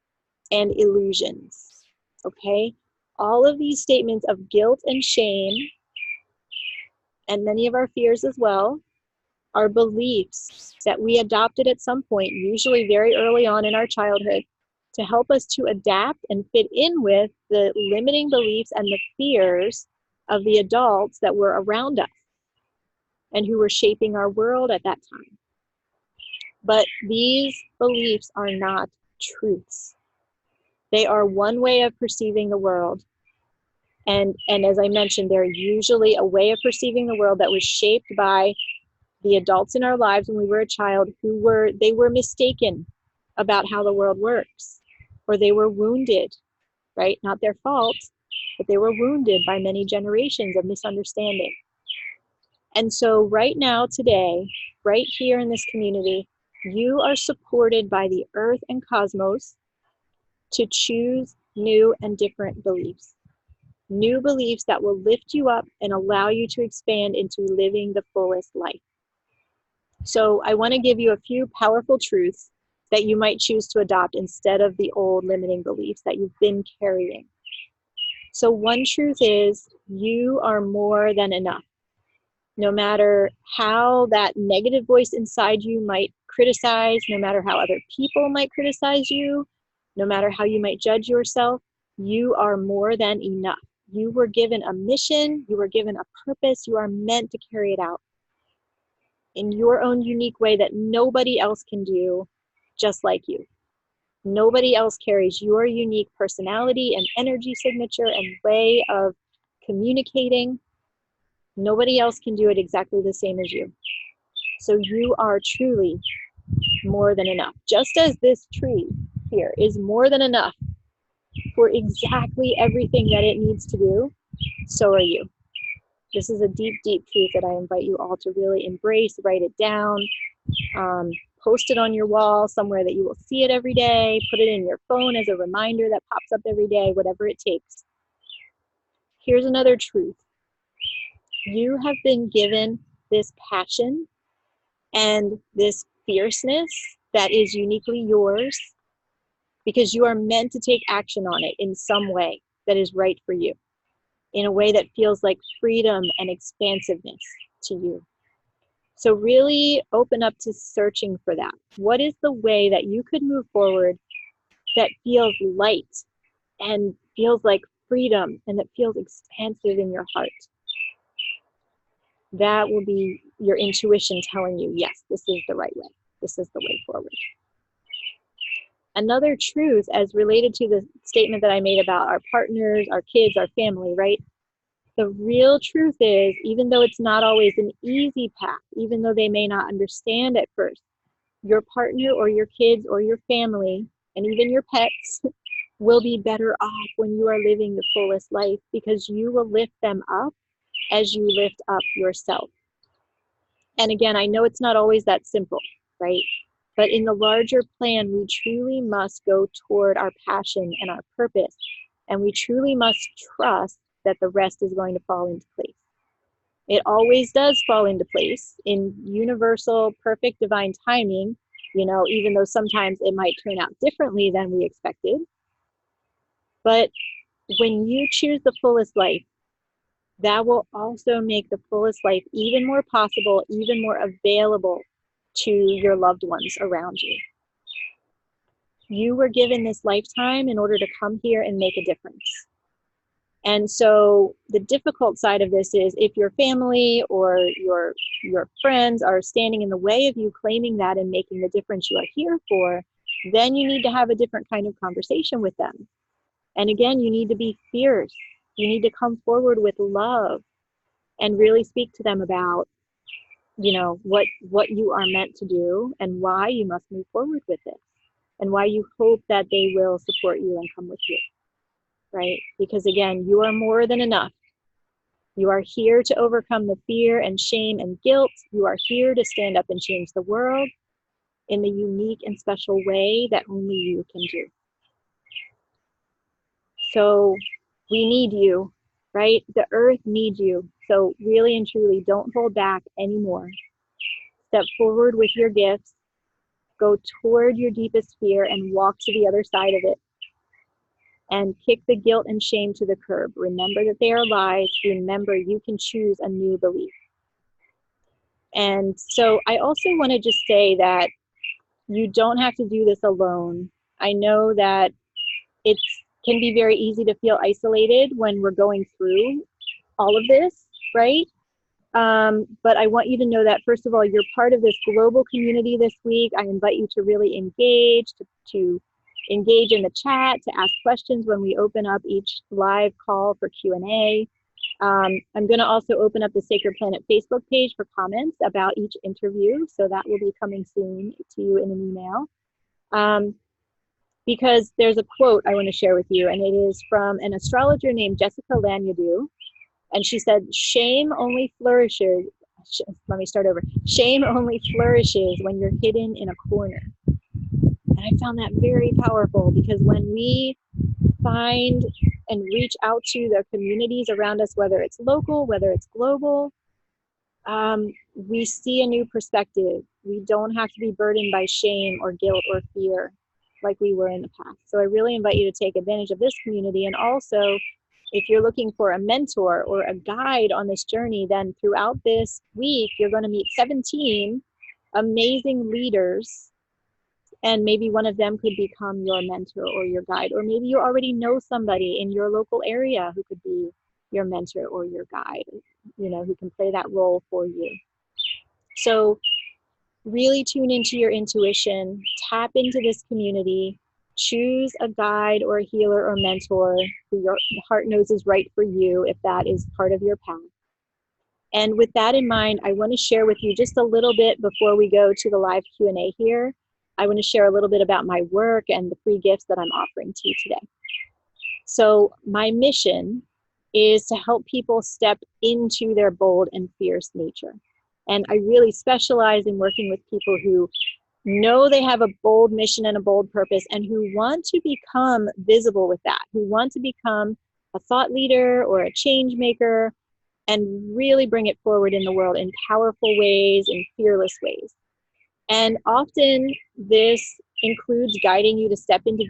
Speaker 1: and illusions, okay? All of these statements of guilt and shame, and many of our fears as well, are beliefs that we adopted at some point, usually very early on in our childhood, to help us to adapt and fit in with the limiting beliefs and the fears of the adults that were around us and who were shaping our world at that time. But these beliefs are not truths. They are one way of perceiving the world. And as I mentioned, they're usually a way of perceiving the world that was shaped by the adults in our lives when we were a child they were mistaken about how the world works, or they were wounded, right? Not their fault, but they were wounded by many generations of misunderstanding. And so right now, today, right here in this community, you are supported by the earth and cosmos to choose new and different beliefs. New beliefs that will lift you up and allow you to expand into living the fullest life. So I want to give you a few powerful truths that you might choose to adopt instead of the old limiting beliefs that you've been carrying. So one truth is you are more than enough. No matter how that negative voice inside you might criticize, no matter how other people might criticize you, no matter how you might judge yourself, you are more than enough. You were given a mission, you were given a purpose, you are meant to carry it out in your own unique way that nobody else can do just like you. Nobody else carries your unique personality and energy signature and way of communicating. Nobody else can do it exactly the same as you. So you are truly more than enough. Just as this tree here is more than enough for exactly everything that it needs to do, so are you. This is a deep, deep truth that I invite you all to really embrace, write it down, post it on your wall somewhere that you will see it every day, put it in your phone as a reminder that pops up every day, whatever it takes. Here's another truth. You have been given this passion and this fierceness that is uniquely yours because you are meant to take action on it in some way that is right for you, in a way that feels like freedom and expansiveness to you. So really open up to searching for that. What is the way that you could move forward that feels light and feels like freedom and that feels expansive in your heart? That will be your intuition telling you, yes, this is the right way. This is the way forward. Another truth, as related to the statement that I made about our partners, our kids, our family, right? The real truth is, even though it's not always an easy path, even though they may not understand at first, your partner or your kids or your family, and even your pets, will be better off when you are living the fullest life because you will lift them up as you lift up yourself. And again, I know it's not always that simple, right? But in the larger plan, we truly must go toward our passion and our purpose. And we truly must trust that the rest is going to fall into place. It always does fall into place in universal, perfect, divine timing, even though sometimes it might turn out differently than we expected. But when you choose the fullest life, that will also make the fullest life even more possible, even more available to your loved ones around you. You were given this lifetime in order to come here and make a difference. And so the difficult side of this is if your family or your friends are standing in the way of you claiming that and making the difference you are here for, then you need to have a different kind of conversation with them. And again, you need to be fierce. You need to come forward with love and really speak to them about, what you are meant to do and why you must move forward with it and why you hope that they will support you and come with you, right? Because again, you are more than enough. You are here to overcome the fear and shame and guilt. You are here to stand up and change the world in the unique and special way that only you can do. So we need you, right? The earth needs you. So really and truly, don't hold back anymore. Step forward with your gifts. Go toward your deepest fear and walk to the other side of it. And kick the guilt and shame to the curb. Remember that they are lies. Remember you can choose a new belief. And so I also want to just say that you don't have to do this alone. I know that it can be very easy to feel isolated when we're going through all of this, right? But I want you to know that, first of all, you're part of this global community this week. I invite you to really engage, to engage in the chat, to ask questions when we open up each live call for Q&A. I'm going to also open up the Sacred Planet Facebook page for comments about each interview. So that will be coming soon to you in an email. Because there's a quote I want to share with you, and it is from an astrologer named Jessica Lanyadoo. And she said, shame only flourishes, let me start over. Shame only flourishes when you're hidden in a corner. And I found that very powerful, because when we find and reach out to the communities around us, whether it's local, whether it's global, we see a new perspective. We don't have to be burdened by shame or guilt or fear like we were in the past. So I really invite you to take advantage of this community. And also, if you're looking for a mentor or a guide on this journey, then throughout this week, you're going to meet 17 amazing leaders. And maybe one of them could become your mentor or your guide. Or maybe you already know somebody in your local area who could be your mentor or your guide, you know, who can play that role for you. So really tune into your intuition, tap into this community, choose a guide or a healer or mentor who your heart knows is right for you, if that is part of your path. And with that in mind, I want to share with you just a little bit before we go to the live Q&A here. I want to share a little bit about my work and the free gifts that I'm offering to you today. So my mission is to help people step into their bold and fierce nature. And I really specialize in working with people who know they have a bold mission and a bold purpose, and who want to become visible with that, who want to become a thought leader or a change maker and really bring it forward in the world in powerful ways, in fearless ways. And often this includes guiding you to step into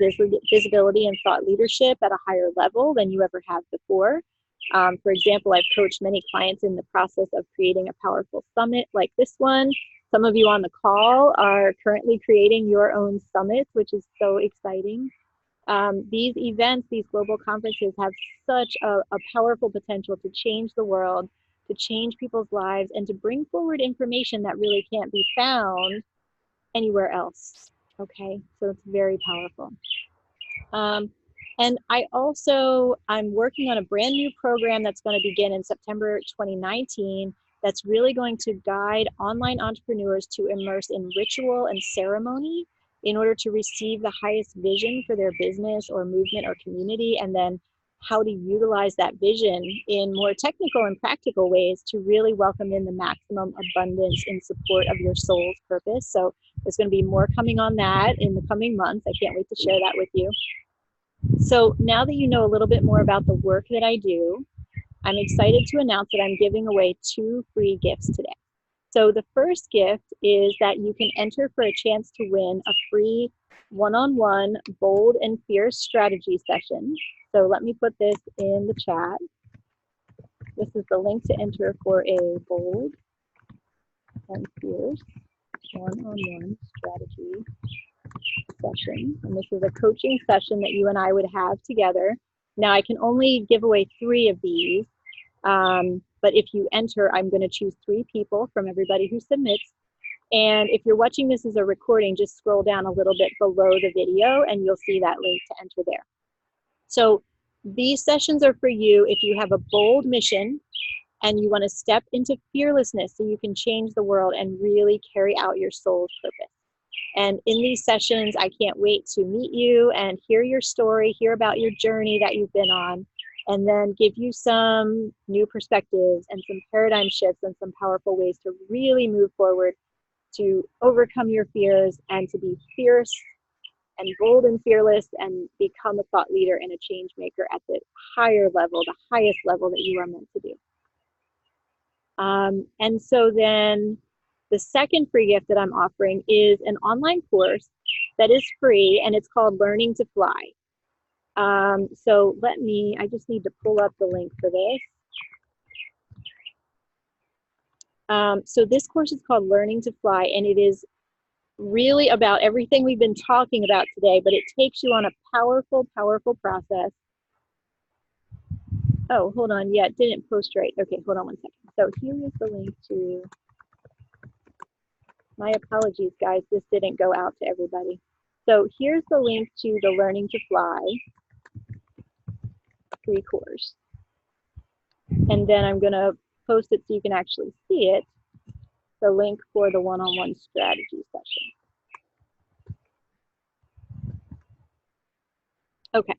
Speaker 1: visibility and thought leadership at a higher level than you ever have before. For example, I've coached many clients in the process of creating a powerful summit like this one. Some of you on the call are currently creating your own summits, which is so exciting. These events, these global conferences, have such a powerful potential to change the world, to change people's lives, and to bring forward information that really can't be found anywhere else. Okay, so it's very powerful. And I'm working on a brand new program that's going to begin in September 2019 that's really going to guide online entrepreneurs to immerse in ritual and ceremony in order to receive the highest vision for their business or movement or community, and then how to utilize that vision in more technical and practical ways to really welcome in the maximum abundance in support of your soul's purpose. So there's going to be more coming on that in the coming months. I can't wait to share that with you. So now that you know a little bit more about the work that I do, I'm excited to announce that I'm giving away 2 free gifts today. So the first gift is that you can enter for a chance to win a free one-on-one bold and fierce strategy session. So let me put this in the chat. This is the link to enter for a bold and fierce one-on-one strategy session. And this is a coaching session that you and I would have together. Now I can only give away 3 of these, but if you enter, I'm going to choose 3 people from everybody who submits. And if you're watching this as a recording, just scroll down a little bit below the video and you'll see that link to enter there. So these sessions are for you if you have a bold mission and you want to step into fearlessness so you can change the world and really carry out your soul's purpose. And in these sessions, I can't wait to meet you and hear your story, hear about your journey that you've been on, and then give you some new perspectives and some paradigm shifts and some powerful ways to really move forward, to overcome your fears and to be fierce and bold and fearless and become a thought leader and a change maker at the higher level, the highest level that you are meant to do. And so then the second free gift that I'm offering is an online course that is free, and it's called Learning to Fly. So I just need to pull up the link for this. So this course is called Learning to Fly, and it is really about everything we've been talking about today, but it takes you on a powerful, powerful process. Oh, hold on. Yeah, it didn't post right. Okay, hold on one second. So here is the link to, my apologies, guys, this didn't go out to everybody. So here's the link to the Learning to Fly free course. And then I'm going to post it so you can actually see it, the link for the one-on-one strategy session. Okay,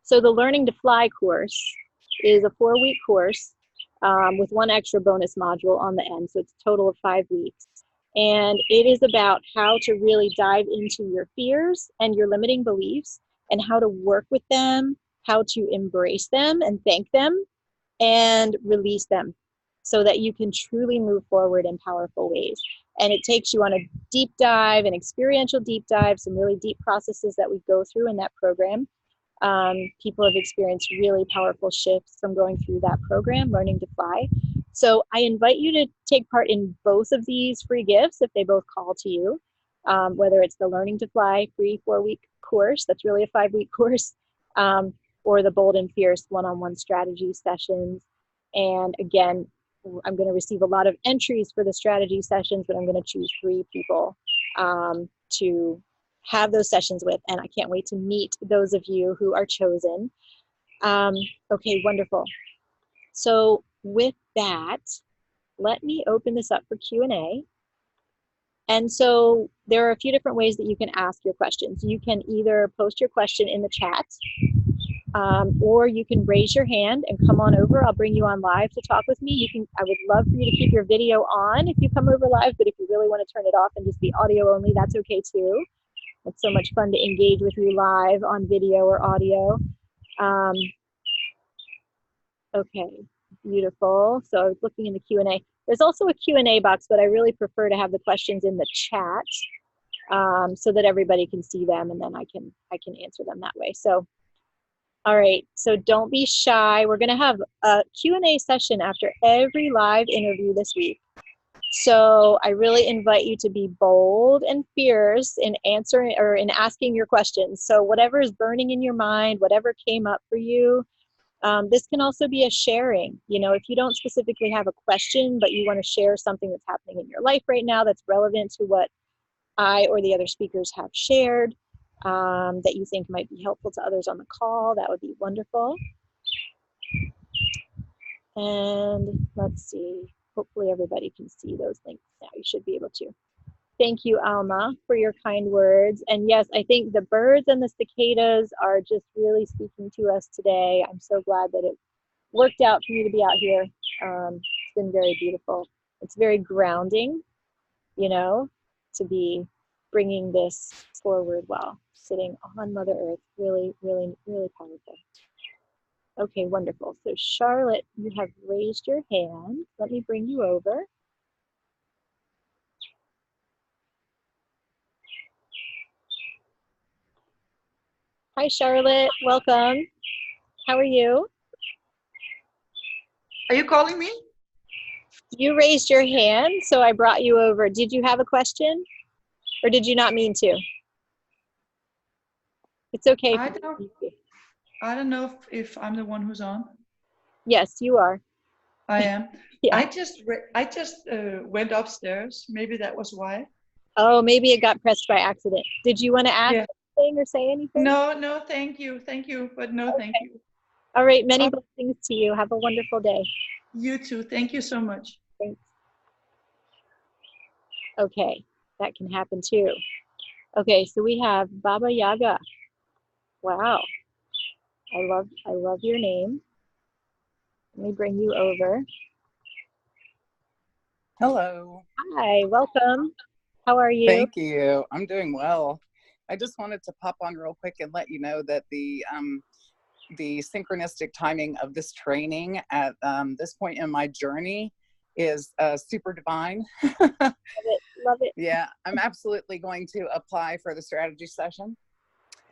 Speaker 1: so the Learning to Fly course is a 4-week course with one extra bonus module on the end, so it's a total of 5 weeks. And it is about how to really dive into your fears and your limiting beliefs and how to work with them, how to embrace them and thank them and release them so that you can truly move forward in powerful ways. And it takes you on a deep dive, an experiential deep dive, some really deep processes that we go through in that program. People have experienced really powerful shifts from going through that program, Learning to Fly. So I invite you to take part in both of these free gifts if they both call to you, whether it's the Learning to Fly free 4-week course, that's really a 5-week course, or the Bold and Fierce one-on-one strategy sessions. And again, I'm going to receive a lot of entries for the strategy sessions, but I'm going to choose 3 people to have those sessions with, and I can't wait to meet those of you who are chosen. Okay, wonderful. So with that, let me open this up for Q&A. And so there are a few different ways that you can ask your questions. You can either post your question in the chat, or you can raise your hand and come on over. I'll bring you on live to talk with me. You can. I would love for you to keep your video on if you come over live, but if you really want to turn it off and just be audio only, that's okay too. It's so much fun to engage with you live on video or audio. Okay, beautiful. So I was looking in the Q&A. There's also a Q&A box, but I really prefer to have the questions in the chat so that everybody can see them, and then I can answer them that way. So, all right, so don't be shy. We're gonna have a Q&A session after every live interview this week. So I really invite you to be bold and fierce in answering or in asking your questions. So whatever is burning in your mind, whatever came up for you, this can also be a sharing. You know, if you don't specifically have a question, but you want to share something that's happening in your life right now that's relevant to what I or the other speakers have shared, that you think might be helpful to others on the call, that would be wonderful. And let's see, hopefully everybody can see those links now. You should be able to. Thank you, Alma, for your kind words. And yes, I think the birds and the cicadas are just really speaking to us today. I'm so glad that it worked out for me to be out here. It's been very beautiful. It's very grounding, you know, to be bringing this forward while sitting on Mother Earth. Really, really, really powerful. Okay, wonderful. So Charlotte, you have raised your hand. Let me bring you over. Hi, Charlotte. Welcome. How are you?
Speaker 2: Are you calling me?
Speaker 1: You raised your hand, so I brought you over. Did you have a question, or did you not mean to? It's okay.
Speaker 2: I don't know if I'm the one who's on.
Speaker 1: Yes, you are.
Speaker 2: I am.
Speaker 1: Yeah.
Speaker 2: I just went upstairs. Maybe that was why.
Speaker 1: Oh, maybe it got pressed by accident. Did you want to ask anything or say anything?
Speaker 2: No, thank you, but no,
Speaker 1: Okay.
Speaker 2: thank you.
Speaker 1: All right, many blessings to you. Have a wonderful day.
Speaker 2: You too. Thank you so much.
Speaker 1: Thanks. Okay, that can happen too. Okay, so we have Baba Yaga. Wow, I love your name. Let me bring you over.
Speaker 3: Hello.
Speaker 1: Hi, welcome. How are you?
Speaker 3: Thank you. I'm doing well. I just wanted to pop on real quick and let you know that the synchronistic timing of this training at this point in my journey is super divine.
Speaker 1: Love it.
Speaker 3: Yeah, I'm absolutely going to apply for the strategy session.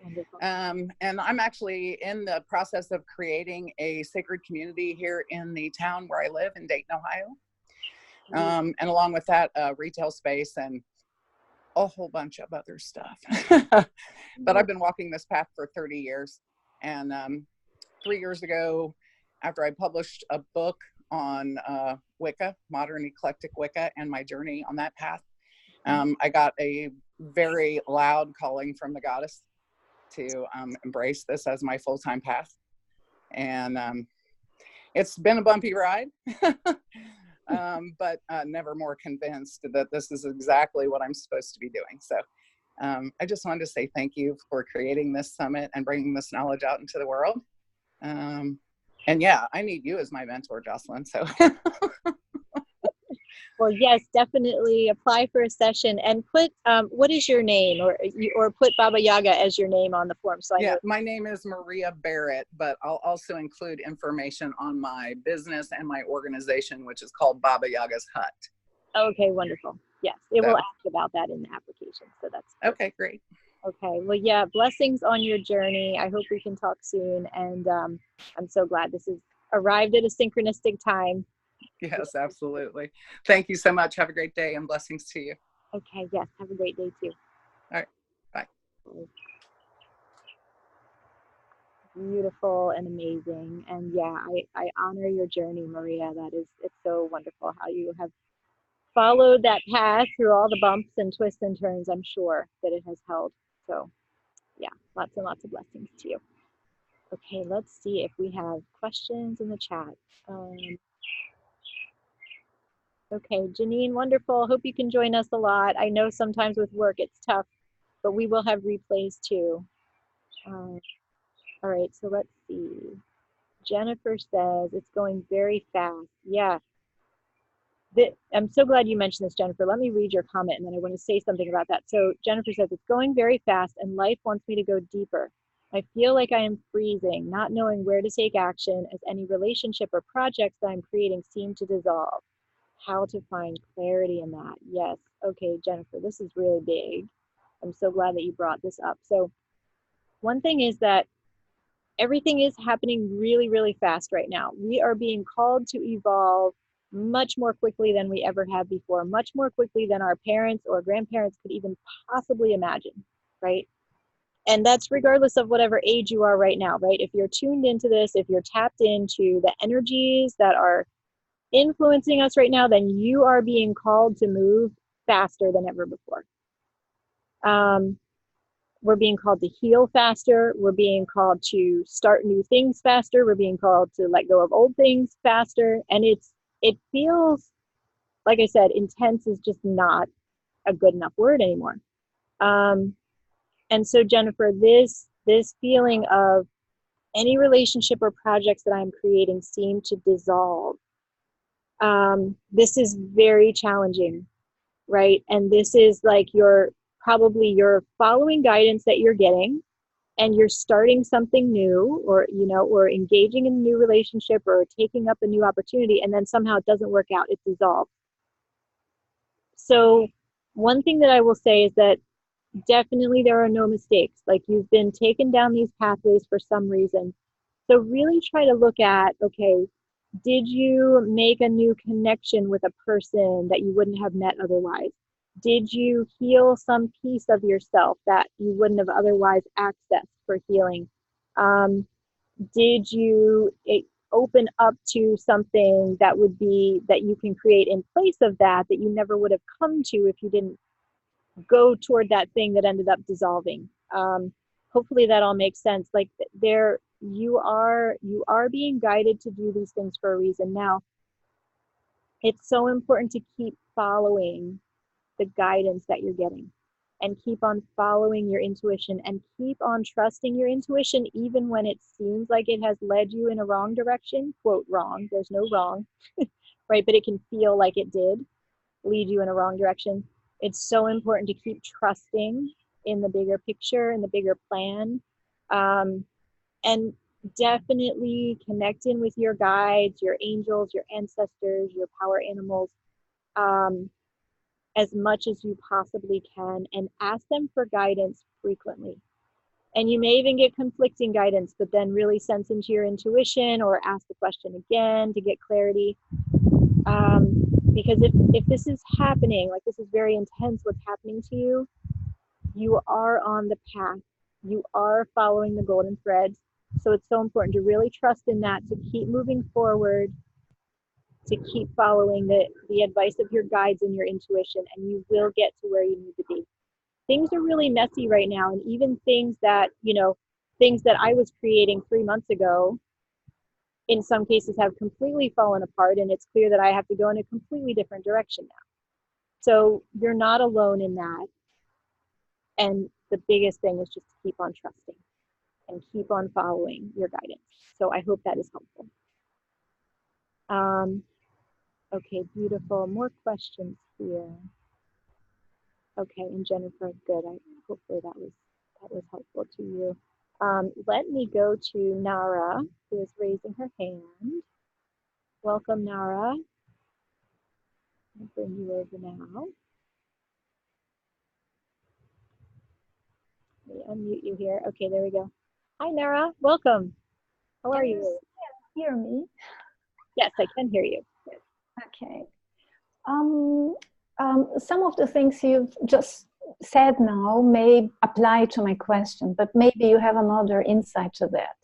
Speaker 1: Wonderful.
Speaker 3: And I'm actually in the process of creating a sacred community here in the town where I live in Dayton, Ohio. And along with that, retail space and a whole bunch of other stuff. But I've been walking this path for 30 years. And 3 years ago, after I published a book on Wicca, modern eclectic Wicca, and my journey on that path. I got a very loud calling from the goddess to embrace this as my full-time path. And it's been a bumpy ride, but never more convinced that this is exactly what I'm supposed to be doing. So I just wanted to say thank you for creating this summit and bringing this knowledge out into the world. And yeah, I need you as my mentor, Jocelyn. So
Speaker 1: Well, yes, definitely apply for a session and put, what is your name, or put Baba Yaga as your name on the form. So I know.
Speaker 3: my name is Maria Barrett, but I'll also include information on my business and my organization, which is called Baba Yaga's Hut.
Speaker 1: Okay, wonderful. Yes, it will ask about that in the application. So that's good.
Speaker 3: Okay, great.
Speaker 1: Okay, well, yeah, blessings on your journey. I hope we can talk soon. And I'm so glad this has arrived at a synchronistic time.
Speaker 3: Yes, absolutely. Thank you so much. Have a great day and blessings to you.
Speaker 1: Okay, yes, have a great day too.
Speaker 3: All right, bye.
Speaker 1: Beautiful and amazing. And yeah, I honor your journey, Maria. It's so wonderful how you have followed that path through all the bumps and twists and turns. I'm sure that it has held. So yeah, lots and lots of blessings to you. Okay, let's see if we have questions in the chat. Okay, Janine, wonderful. Hope you can join us a lot. I know sometimes with work it's tough, but we will have replays too. All right, so let's see. Jennifer says it's going very fast. Yeah. I'm so glad you mentioned this, Jennifer. Let me read your comment and then I want to say something about that. So Jennifer says it's going very fast and life wants me to go deeper. I feel like I am freezing, not knowing where to take action as any relationship or projects that I'm creating seem to dissolve. How to find clarity in that. Yes. Okay, Jennifer, this is really big. I'm so glad that you brought this up. So one thing is that everything is happening really, really fast right now. We are being called to evolve much more quickly than we ever have before, much more quickly than our parents or grandparents could even possibly imagine, right? And that's regardless of whatever age you are right now, right? If you're tuned into this, if you're tapped into the energies that are influencing us right now, then you are being called to move faster than ever before. We're being called to heal faster. We're being called to start new things faster. We're being called to let go of old things faster. And it feels, like I said, intense is just not a good enough word anymore. And so Jennifer, this feeling of any relationship or projects that I'm creating seem to dissolve. This is very challenging, right? And this is like you're following guidance that you're getting and you're starting something new, or engaging in a new relationship or taking up a new opportunity, and then somehow it doesn't work out, it's dissolved. So one thing that I will say is that definitely there are no mistakes. Like, you've been taken down these pathways for some reason. So really try to look at, okay, did you make a new connection with a person that you wouldn't have met otherwise? Did you heal some piece of yourself that you wouldn't have otherwise accessed for healing? Did you open up to something that you can create in place of that you never would have come to if you didn't go toward that thing that ended up dissolving? Hopefully that all makes sense. Like, you are being guided to do these things for a reason. Now, it's so important to keep following the guidance that you're getting and keep on following your intuition and keep on trusting your intuition even when it seems like it has led you in a wrong direction. Quote, wrong. There's no wrong, right? But it can feel like it did lead you in a wrong direction. It's so important to keep trusting in the bigger picture and the bigger plan. And definitely connect in with your guides, your angels, your ancestors, your power animals, as much as you possibly can, and ask them for guidance frequently. And you may even get conflicting guidance, but then really sense into your intuition or ask the question again to get clarity. Because if this is happening, like this is very intense what's happening to you, you are on the path. You are following the golden threads. So it's so important to really trust in that, to keep moving forward, to keep following the advice of your guides and your intuition, and you will get to where you need to be. Things are really messy right now, and even things that, things that I was creating 3 months ago, in some cases have completely fallen apart, and it's clear that I have to go in a completely different direction now. So you're not alone in that. And the biggest thing is just to keep on trusting and keep on following your guidance. So I hope that is helpful. Okay, beautiful. More questions here. Okay, and Jennifer, good. Hopefully that was helpful to you. Let me go to Nara, who is raising her hand. Welcome, Nara. I'll bring you over now. Let me unmute you here. Okay, there we go. Hi, Nara. Welcome. How are you?
Speaker 4: Hear me?
Speaker 1: Yes, I can hear you.
Speaker 4: Okay. Some of the things you've just said now may apply to my question, but maybe you have another insight to that.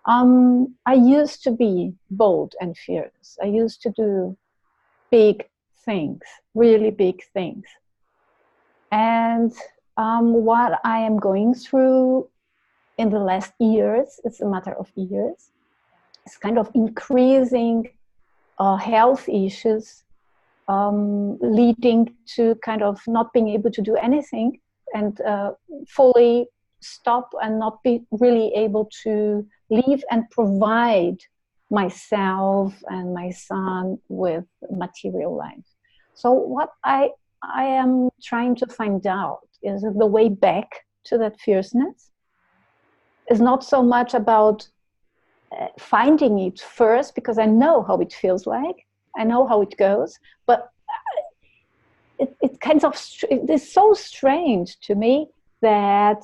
Speaker 4: I used to be bold and fierce. I used to do big things, really big things. And what I am going through in the last years, it's a matter of years, is kind of increasing health issues, leading to kind of not being able to do anything and fully stop and not be really able to live and provide myself and my son with material life. So what I am trying to find out is the way back to that fierceness is not so much about finding it first, because I know how it feels like, I know how it goes, but it kind of, it is so strange to me that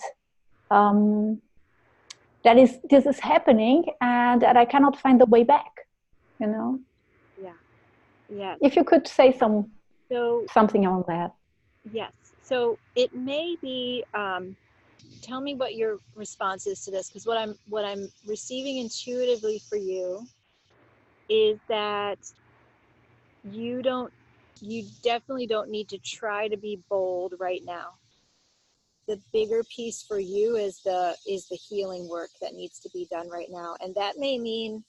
Speaker 4: this is happening and that I cannot find the way back,
Speaker 1: Yeah. Yeah.
Speaker 4: If you could say something on that.
Speaker 1: Yes. So it may be, tell me what your response is to this, because what I'm receiving intuitively for you is that you definitely don't need to try to be bold right now. The bigger piece for you is the healing work that needs to be done right now. And that may mean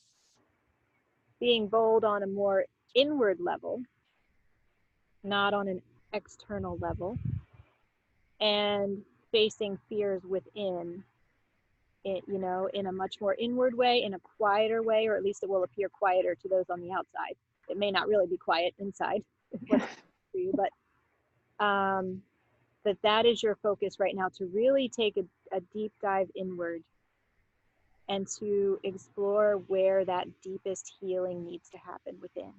Speaker 1: being bold on a more inward level, not on an external level, and facing fears within it, in a much more inward way, in a quieter way, or at least it will appear quieter to those on the outside. It may not really be quiet inside for you, but that is your focus right now, to really take a deep dive inward and to explore where that deepest healing needs to happen within.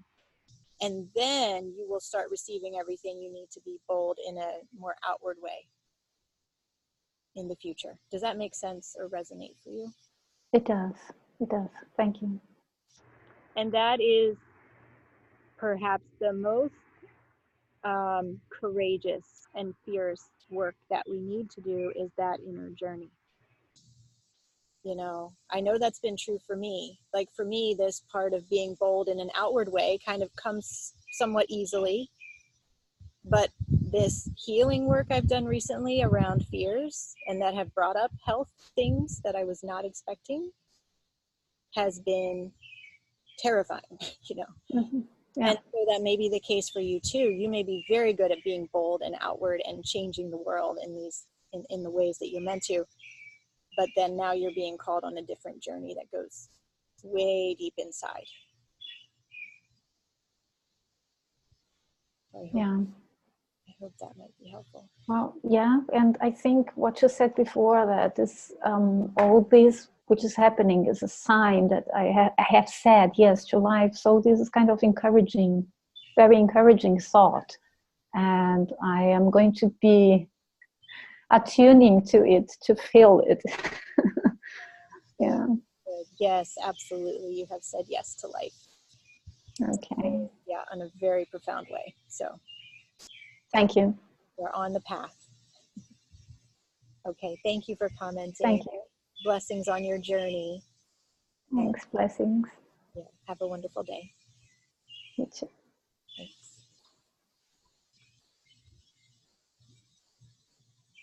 Speaker 1: And then you will start receiving everything you need to be bold in a more outward way in the future. Does that make sense or resonate for you?
Speaker 4: It does. It does. Thank you.
Speaker 1: And that is perhaps the most courageous and fierce work that we need to do, is that inner journey. I know that's been true for me. Like for me, this part of being bold in an outward way kind of comes somewhat easily. But this healing work I've done recently around fears, and that have brought up health things that I was not expecting, has been terrifying,
Speaker 4: Mm-hmm. Yeah.
Speaker 1: And so that may be the case for you too. You may be very good at being bold and outward and changing the world in the ways that you're meant to. But then now you're being called on a different journey that goes way deep inside. I hope that might be helpful.
Speaker 4: Well, yeah, and I think what you said before, that is all this which is happening is a sign that I have said yes to life. So this is kind of encouraging, very encouraging thought, and I am going to be attuning to it, to feel it. Yeah.
Speaker 1: Yes, absolutely. You have said yes to life.
Speaker 4: Okay.
Speaker 1: Yeah, in a very profound way. So
Speaker 4: thank you.
Speaker 1: You're on the path. Okay, thank you for commenting.
Speaker 4: Thank you.
Speaker 1: Blessings on your journey.
Speaker 4: Thanks, blessings.
Speaker 1: Yeah, have a wonderful day.
Speaker 4: Me too.
Speaker 1: Thanks.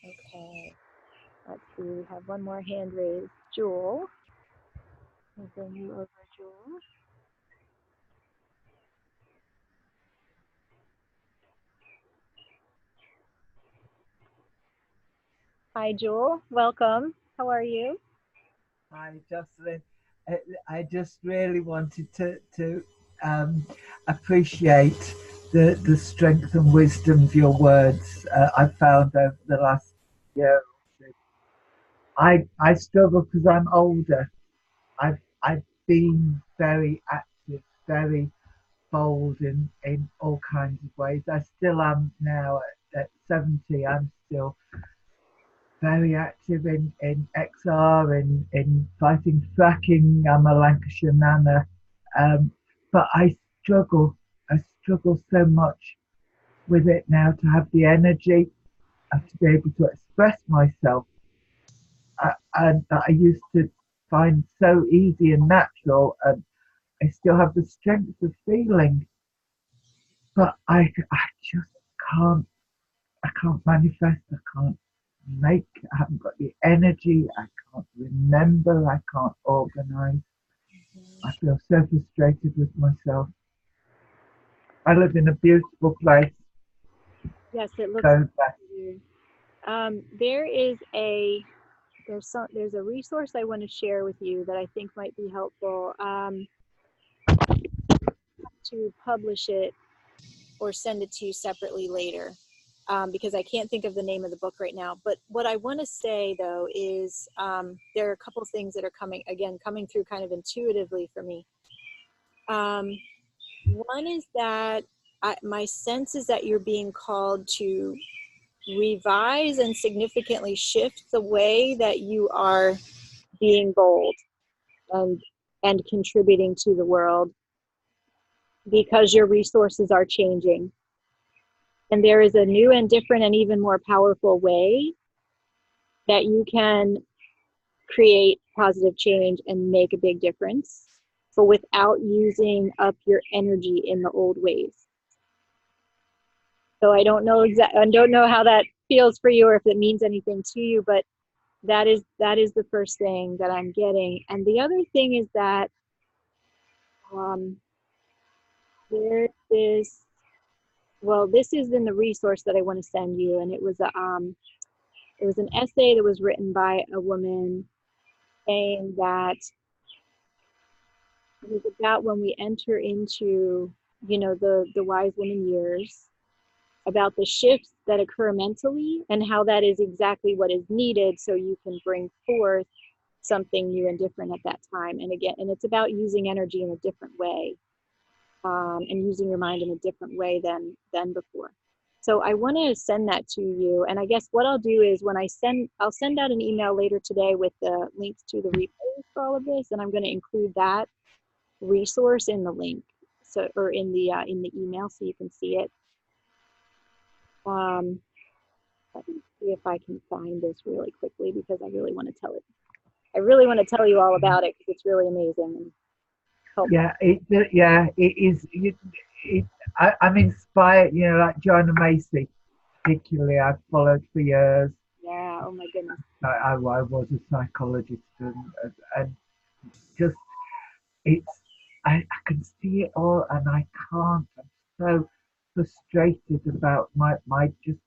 Speaker 1: Okay. Let's see. We have one more hand raised. Jewel. I'll bring you over, Jewel. Hi, Jewel. Welcome. How are you?
Speaker 5: Hi, Jocelyn. I just really wanted to appreciate the strength and wisdom of your words. I found over the last year or two. I struggle because I'm older. I've been very active, very bold in all kinds of ways. I still am now at 70. I'm still very active in XR, in fighting fracking. I'm a Lancashire nana. But I struggle so much with it now to have the energy to be able to express myself. And that I used to find so easy and natural. And I still have the strength of feeling, but I just can't I can't manifest, I can't make, I haven't got the energy, I can't remember, I can't organize. I feel so frustrated with myself. I live in a beautiful place.
Speaker 1: Yes, it looks
Speaker 5: So
Speaker 1: there's a resource I want to share with you that I think might be helpful. To publish it or send it to you separately later, because I can't think of the name of the book right now. But what I want to say though is there are a couple things that are coming through kind of intuitively for me. One is that my sense is that you're being called to revise and significantly shift the way that you are being bold and contributing to the world, because your resources are changing. And there is a new and different and even more powerful way that you can create positive change and make a big difference, but without using up your energy in the old ways. So I don't know how that feels for you or if it means anything to you, but that is the first thing that I'm getting. And the other thing is that there's this, well, this is in the resource that I want to send you, and it was an essay that was written by a woman saying that it was about when we enter into, the wise woman years, about the shifts that occur mentally and how that is exactly what is needed so you can bring forth something new and different at that time. And again, and it's about using energy in a different way, and using your mind in a different way than before. So I want to send that to you. And I guess what I'll do is I'll send out an email later today with the links to the replays for all of this. And I'm going to include that resource in the link. So, or in the email, so you can see it. Let me see if I can find this really quickly, because I really want to tell it. I really want to tell you all about it because it's really amazing and helpful.
Speaker 5: it is. I'm inspired. Like Joanna Macy, particularly, I've followed for years.
Speaker 1: Yeah. Oh my goodness.
Speaker 5: I was a psychologist, and just I can see it all, and I can't. I'm so frustrated about my just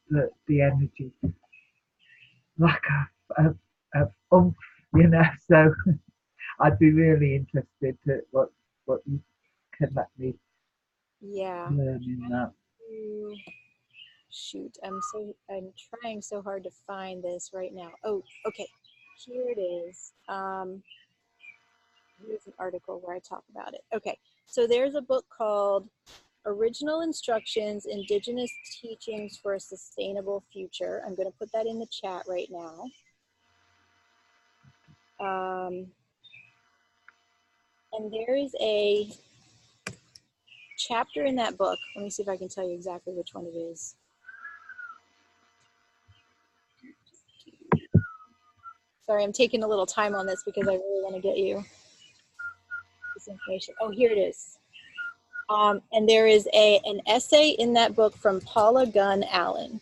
Speaker 5: the energy, lack of oomph, So I'd be really interested to what you can let me learn in that.
Speaker 1: Shoot, I'm trying so hard to find this right now. Oh, okay, here it is. Here's an article where I talk about it. Okay, so there's a book called Original Instructions, Indigenous Teachings for a Sustainable Future. I'm going to put that in the chat right now. And there is a chapter in that book. Let me see if I can tell you exactly which one it is. Sorry, I'm taking a little time on this because I really want to get you this information. Oh, here it is. And there is an essay in that book from Paula Gunn Allen.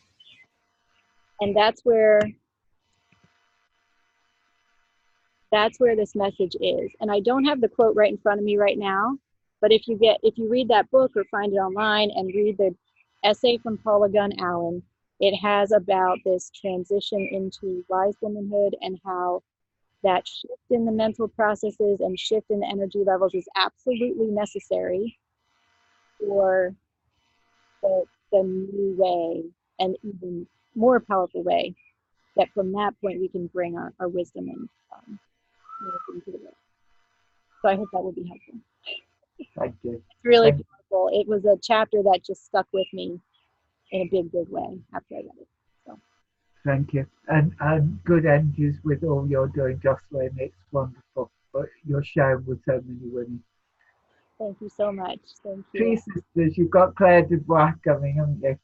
Speaker 1: And that's where this message is. And I don't have the quote right in front of me right now, but if you read that book or find it online and read the essay from Paula Gunn Allen, it has about this transition into wise womanhood and how that shift in the mental processes and shift in the energy levels is absolutely necessary for the new way, and even more powerful way, that from that point we can bring our wisdom and into the world. So I hope that will be helpful.
Speaker 5: Thank you.
Speaker 1: It's really powerful. It was a chapter that just stuck with me in a big way after I read it. So.
Speaker 5: Thank you. And good energies with all you're doing, Jocelyn. It's wonderful. But you're sharing with so many women.
Speaker 1: Thank you so much. Thank you.
Speaker 5: Three sisters, you've got Claire Dubois coming, haven't you?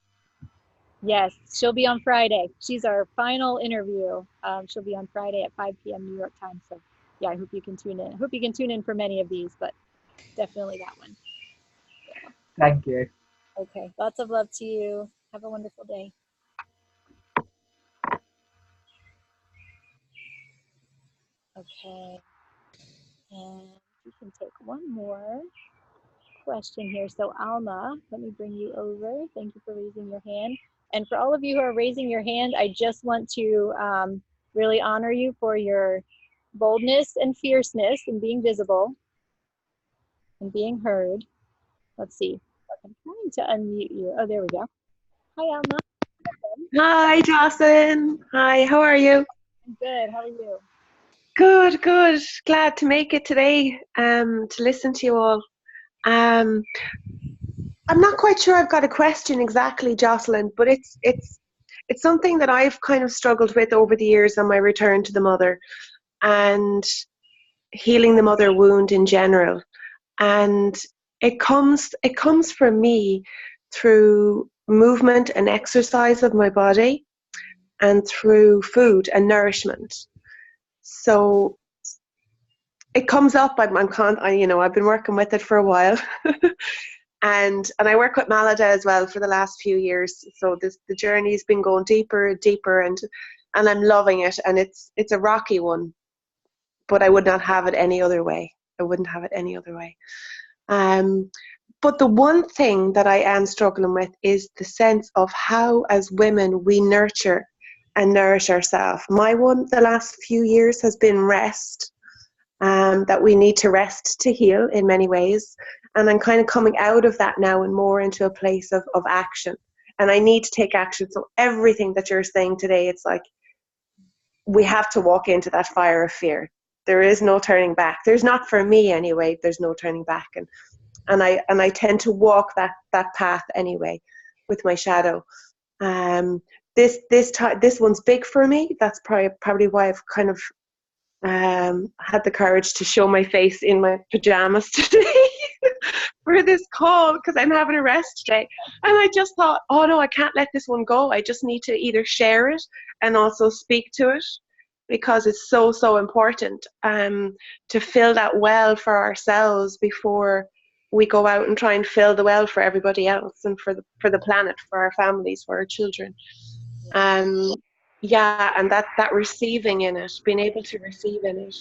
Speaker 1: Yes, she'll be on Friday. She's our final interview. She'll be on Friday at 5 p.m. New York time. So yeah, I hope you can tune in. I hope you can tune in for many of these, but definitely that one. So.
Speaker 5: Thank you.
Speaker 1: Okay, lots of love to you. Have a wonderful day. Okay, and we can take one more question here. So Alma, let me bring you over. Thank you for raising your hand. And for all of you who are raising your hand, I just want to really honor you for your boldness and fierceness and being visible and being heard. Let's see. I'm trying to unmute you. Oh, there we go. Hi, Alma.
Speaker 6: Hi, Jocelyn. Hi, how are you?
Speaker 1: I'm good. How are you?
Speaker 6: Good, good. Glad to make it today to listen to you all. I'm not quite sure I've got a question exactly, Jocelyn, but it's something that I've kind of struggled with over the years on my return to the mother and healing the mother wound in general. And it comes for me through movement and exercise of my body and through food and nourishment. So it comes up. I've been working with it for a while, and I work with Malada as well for the last few years. So the journey's been going deeper and deeper, and I'm loving it. And it's a rocky one, but I would not have it any other way. I wouldn't have it any other way. But the one thing that I am struggling with is the sense of how, as women, we nurture and nourish ourselves. My one, the last few years, has been rest. That we need to rest to heal in many ways. And I'm kind of coming out of that now and more into a place of action. And I need to take action. So everything that you're saying today, it's like we have to walk into that fire of fear. There is no turning back. There's not, for me anyway, there's no turning back. And I tend to walk that path anyway with my shadow. This one's big for me. That's probably why I've kind of had the courage to show my face in my pajamas today for this call, because I'm having a rest day. And I just thought, oh no, I can't let this one go. I just need to either share it and also speak to it, because it's so, so important to fill that well for ourselves before we go out and try and fill the well for everybody else and for the planet, for our families, for our children. Yeah, and that receiving in it, being able to receive in it.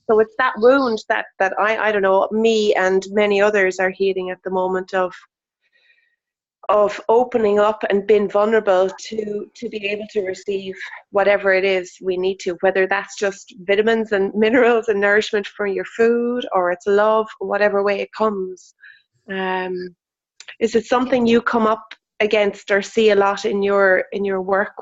Speaker 6: So it's that wound that I don't know, me and many others are healing at the moment of opening up and being vulnerable to be able to receive whatever it is we need to, whether that's just vitamins and minerals and nourishment from your food, or it's love, whatever way it comes. Is it something you come up against or see a lot in your work,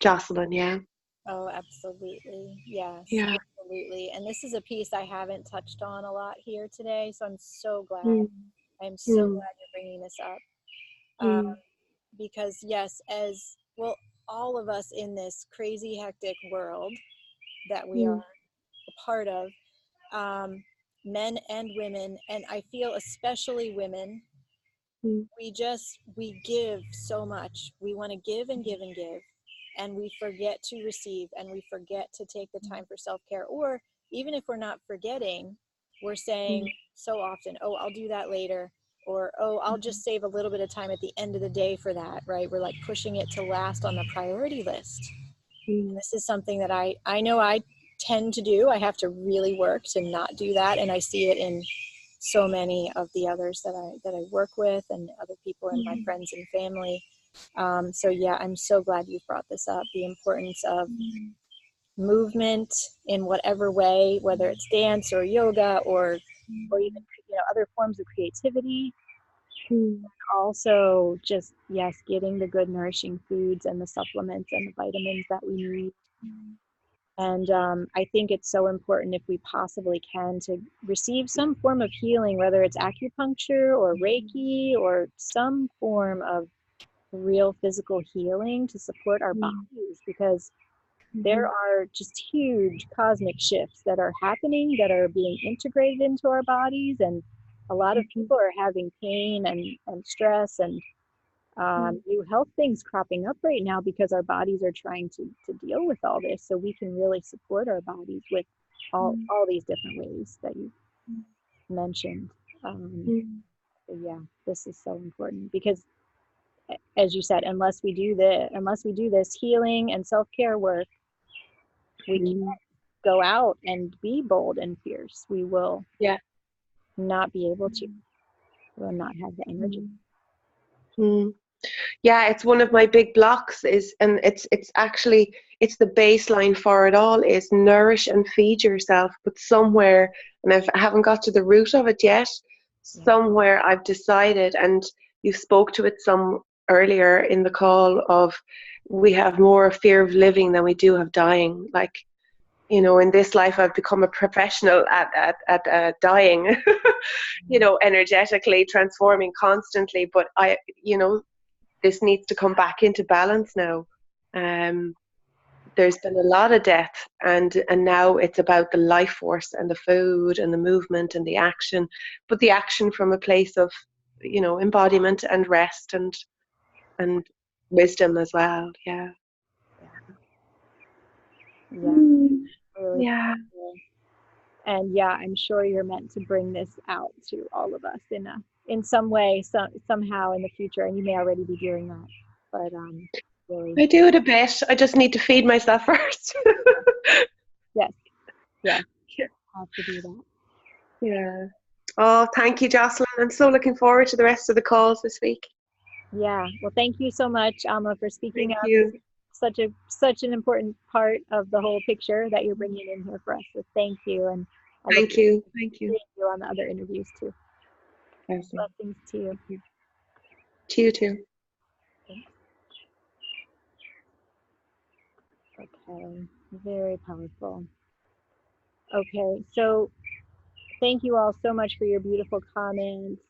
Speaker 6: Jocelyn? Yeah.
Speaker 1: Oh, absolutely. Yes,
Speaker 6: Yeah.
Speaker 1: absolutely. And this is a piece I haven't touched on a lot here today, so I'm so glad. I'm so glad you're bringing this up. Because yes, as well, all of us in this crazy, hectic world that we are a part of, men and women, and I feel especially women, we give so much. We want to give and give and give, and we forget to receive, and we forget to take the time for self-care. Or even if we're not forgetting, we're saying, so often, oh, I'll do that later, or oh, I'll just save a little bit of time at the end of the day for that, right? We're like pushing it to last on the priority list. This is something that I know I tend to do. I have to really work to not do that, and I see it in so many of the others that I work with and other people in my friends and family. So yeah, I'm so glad you brought this up, the importance of movement in whatever way, whether it's dance or yoga or even, you know, other forms of creativity. Also just, yes, getting the good nourishing foods and the supplements and the vitamins that we need. And I think it's so important, if we possibly can, to receive some form of healing, whether it's acupuncture or Reiki or some form of real physical healing to support our bodies, because there are just huge cosmic shifts that are happening, that are being integrated into our bodies, and a lot of people are having pain and stress and new health things cropping up right now because our bodies are trying to deal with all this, so we can really support our bodies with all these different ways that you mentioned. So yeah, this is so important, because as you said, unless we do this healing and self-care work, we can't go out and be bold and fierce. We will not be able to. We'll not have the energy.
Speaker 6: Yeah, it's one of my big blocks and it's actually, it's the baseline for it all, is nourish and feed yourself. But somewhere, and I haven't got to the root of it yet, somewhere I've decided, and you spoke to it some earlier in the call, of we have more fear of living than we do of dying. Like, you know, in this life I've become a professional at dying, you know, energetically transforming constantly. But this needs to come back into balance now. There's been a lot of death, and now it's about the life force and the food and the movement and the action, but the action from a place of, you know, embodiment and rest and wisdom as well.
Speaker 1: Really powerful. And yeah, I'm sure you're meant to bring this out to all of us in some way, somehow in the future, and you may already be doing that. But really,
Speaker 6: I do it a bit. I just need to feed myself first.
Speaker 1: yes, have to do that.
Speaker 6: Yeah. Oh, thank you, Jocelyn. I'm so looking forward to the rest of the calls this week.
Speaker 1: Yeah. Well, thank you so much, Alma, for speaking
Speaker 6: Thank
Speaker 1: up.
Speaker 6: you.
Speaker 1: Such an important part of the whole picture that you're bringing in here for us. So thank you, and
Speaker 6: Thank you.
Speaker 1: seeing you on the other interviews too.
Speaker 6: Awesome.
Speaker 1: Blessings to you.
Speaker 6: To you too.
Speaker 1: Okay, very powerful. Okay, so thank you all so much for your beautiful comments.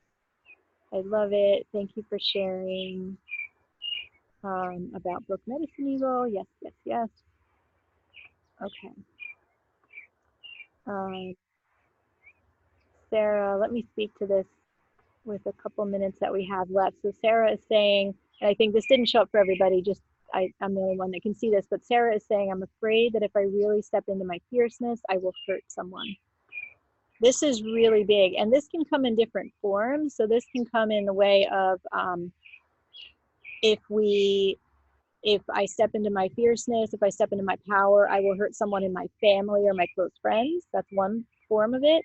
Speaker 1: I love it. Thank you for sharing about Book Medicine Eagle. Yes. Okay. Sarah, let me speak to this with a couple minutes that we have left. So Sarah is saying, and I think this didn't show up for everybody, just I'm the only one that can see this, but Sarah is saying, I'm afraid that if I really step into my fierceness, I will hurt someone. This is really big, and this can come in different forms. So this can come in the way of if I step into my fierceness, if I step into my power, I will hurt someone in my family or my close friends. That's one form of it.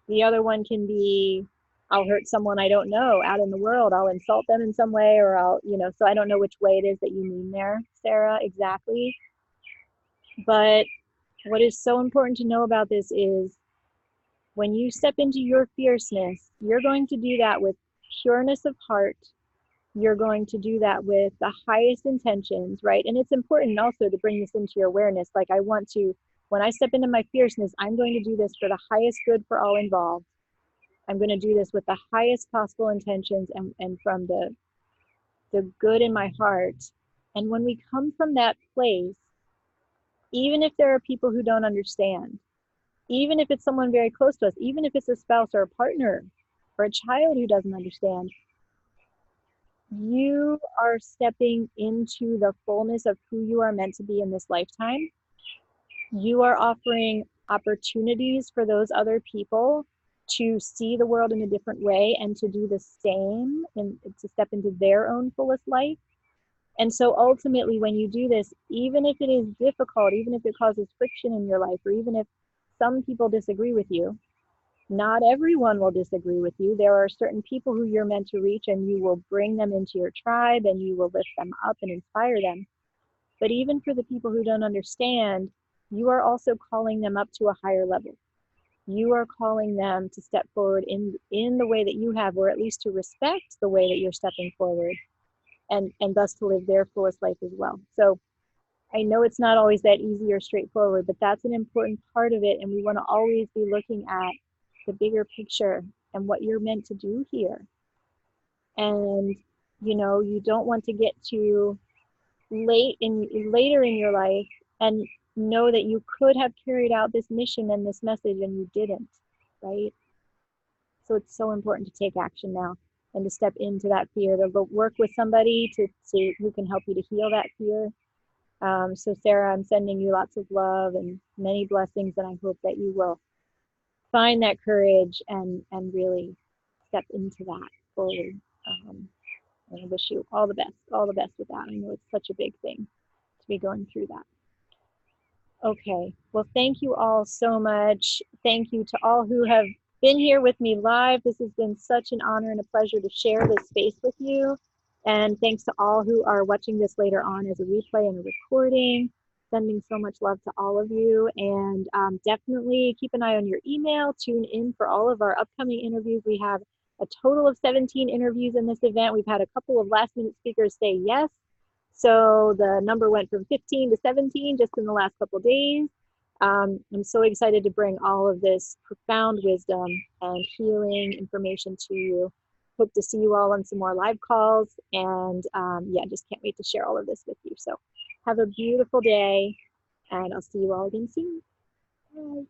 Speaker 1: The other one can be, I'll hurt someone I don't know out in the world. I'll insult them in some way, or I'll, so I don't know which way it is that you mean there, Sarah, exactly. But what is so important to know about this is when you step into your fierceness, you're going to do that with pureness of heart. You're going to do that with the highest intentions, right? And it's important also to bring this into your awareness. Like, when I step into my fierceness, I'm going to do this for the highest good for all involved. I'm going to do this with the highest possible intentions and from the good in my heart. And when we come from that place, even if there are people who don't understand, even if it's someone very close to us, even if it's a spouse or a partner or a child who doesn't understand, you are stepping into the fullness of who you are meant to be in this lifetime. You are offering opportunities for those other people to see the world in a different way and to do the same and to step into their own fullest life. And so ultimately, when you do this, even if it is difficult, even if it causes friction in your life, or even if some people disagree with you, not everyone will disagree with you. There are certain people who you're meant to reach, and you will bring them into your tribe and you will lift them up and inspire them. But even for the people who don't understand, you are also calling them up to a higher level. You are calling them to step forward in the way that you have, or at least to respect the way that you're stepping forward, and thus to live their fullest life as well. So I know it's not always that easy or straightforward, but that's an important part of it. And we want to always be looking at the bigger picture and what you're meant to do here. And, you know, you don't want to get to later in your life and know that you could have carried out this mission and this message and you didn't, right? So it's so important to take action now and to step into that fear, to work with somebody to who can help you to heal that fear. So Sarah, I'm sending you lots of love and many blessings, and I hope that you will find that courage and really step into that fully. And I wish you all the best with that. I know it's such a big thing to be going through that. Okay, well, thank you all so much. Thank you to all who have been here with me live. This has been such an honor and a pleasure to share this space with you. And thanks to all who are watching this later on as a replay and a recording. Sending so much love to all of you. And definitely keep an eye on your email. Tune in for all of our upcoming interviews. We have a total of 17 interviews in this event. We've had a couple of last minute speakers say yes. So the number went from 15 to 17 just in the last couple of days. I'm so excited to bring all of this profound wisdom and healing information to you. Hope to see you all on some more live calls. And yeah, just can't wait to share all of this with you. So have a beautiful day, and I'll see you all again soon. Bye.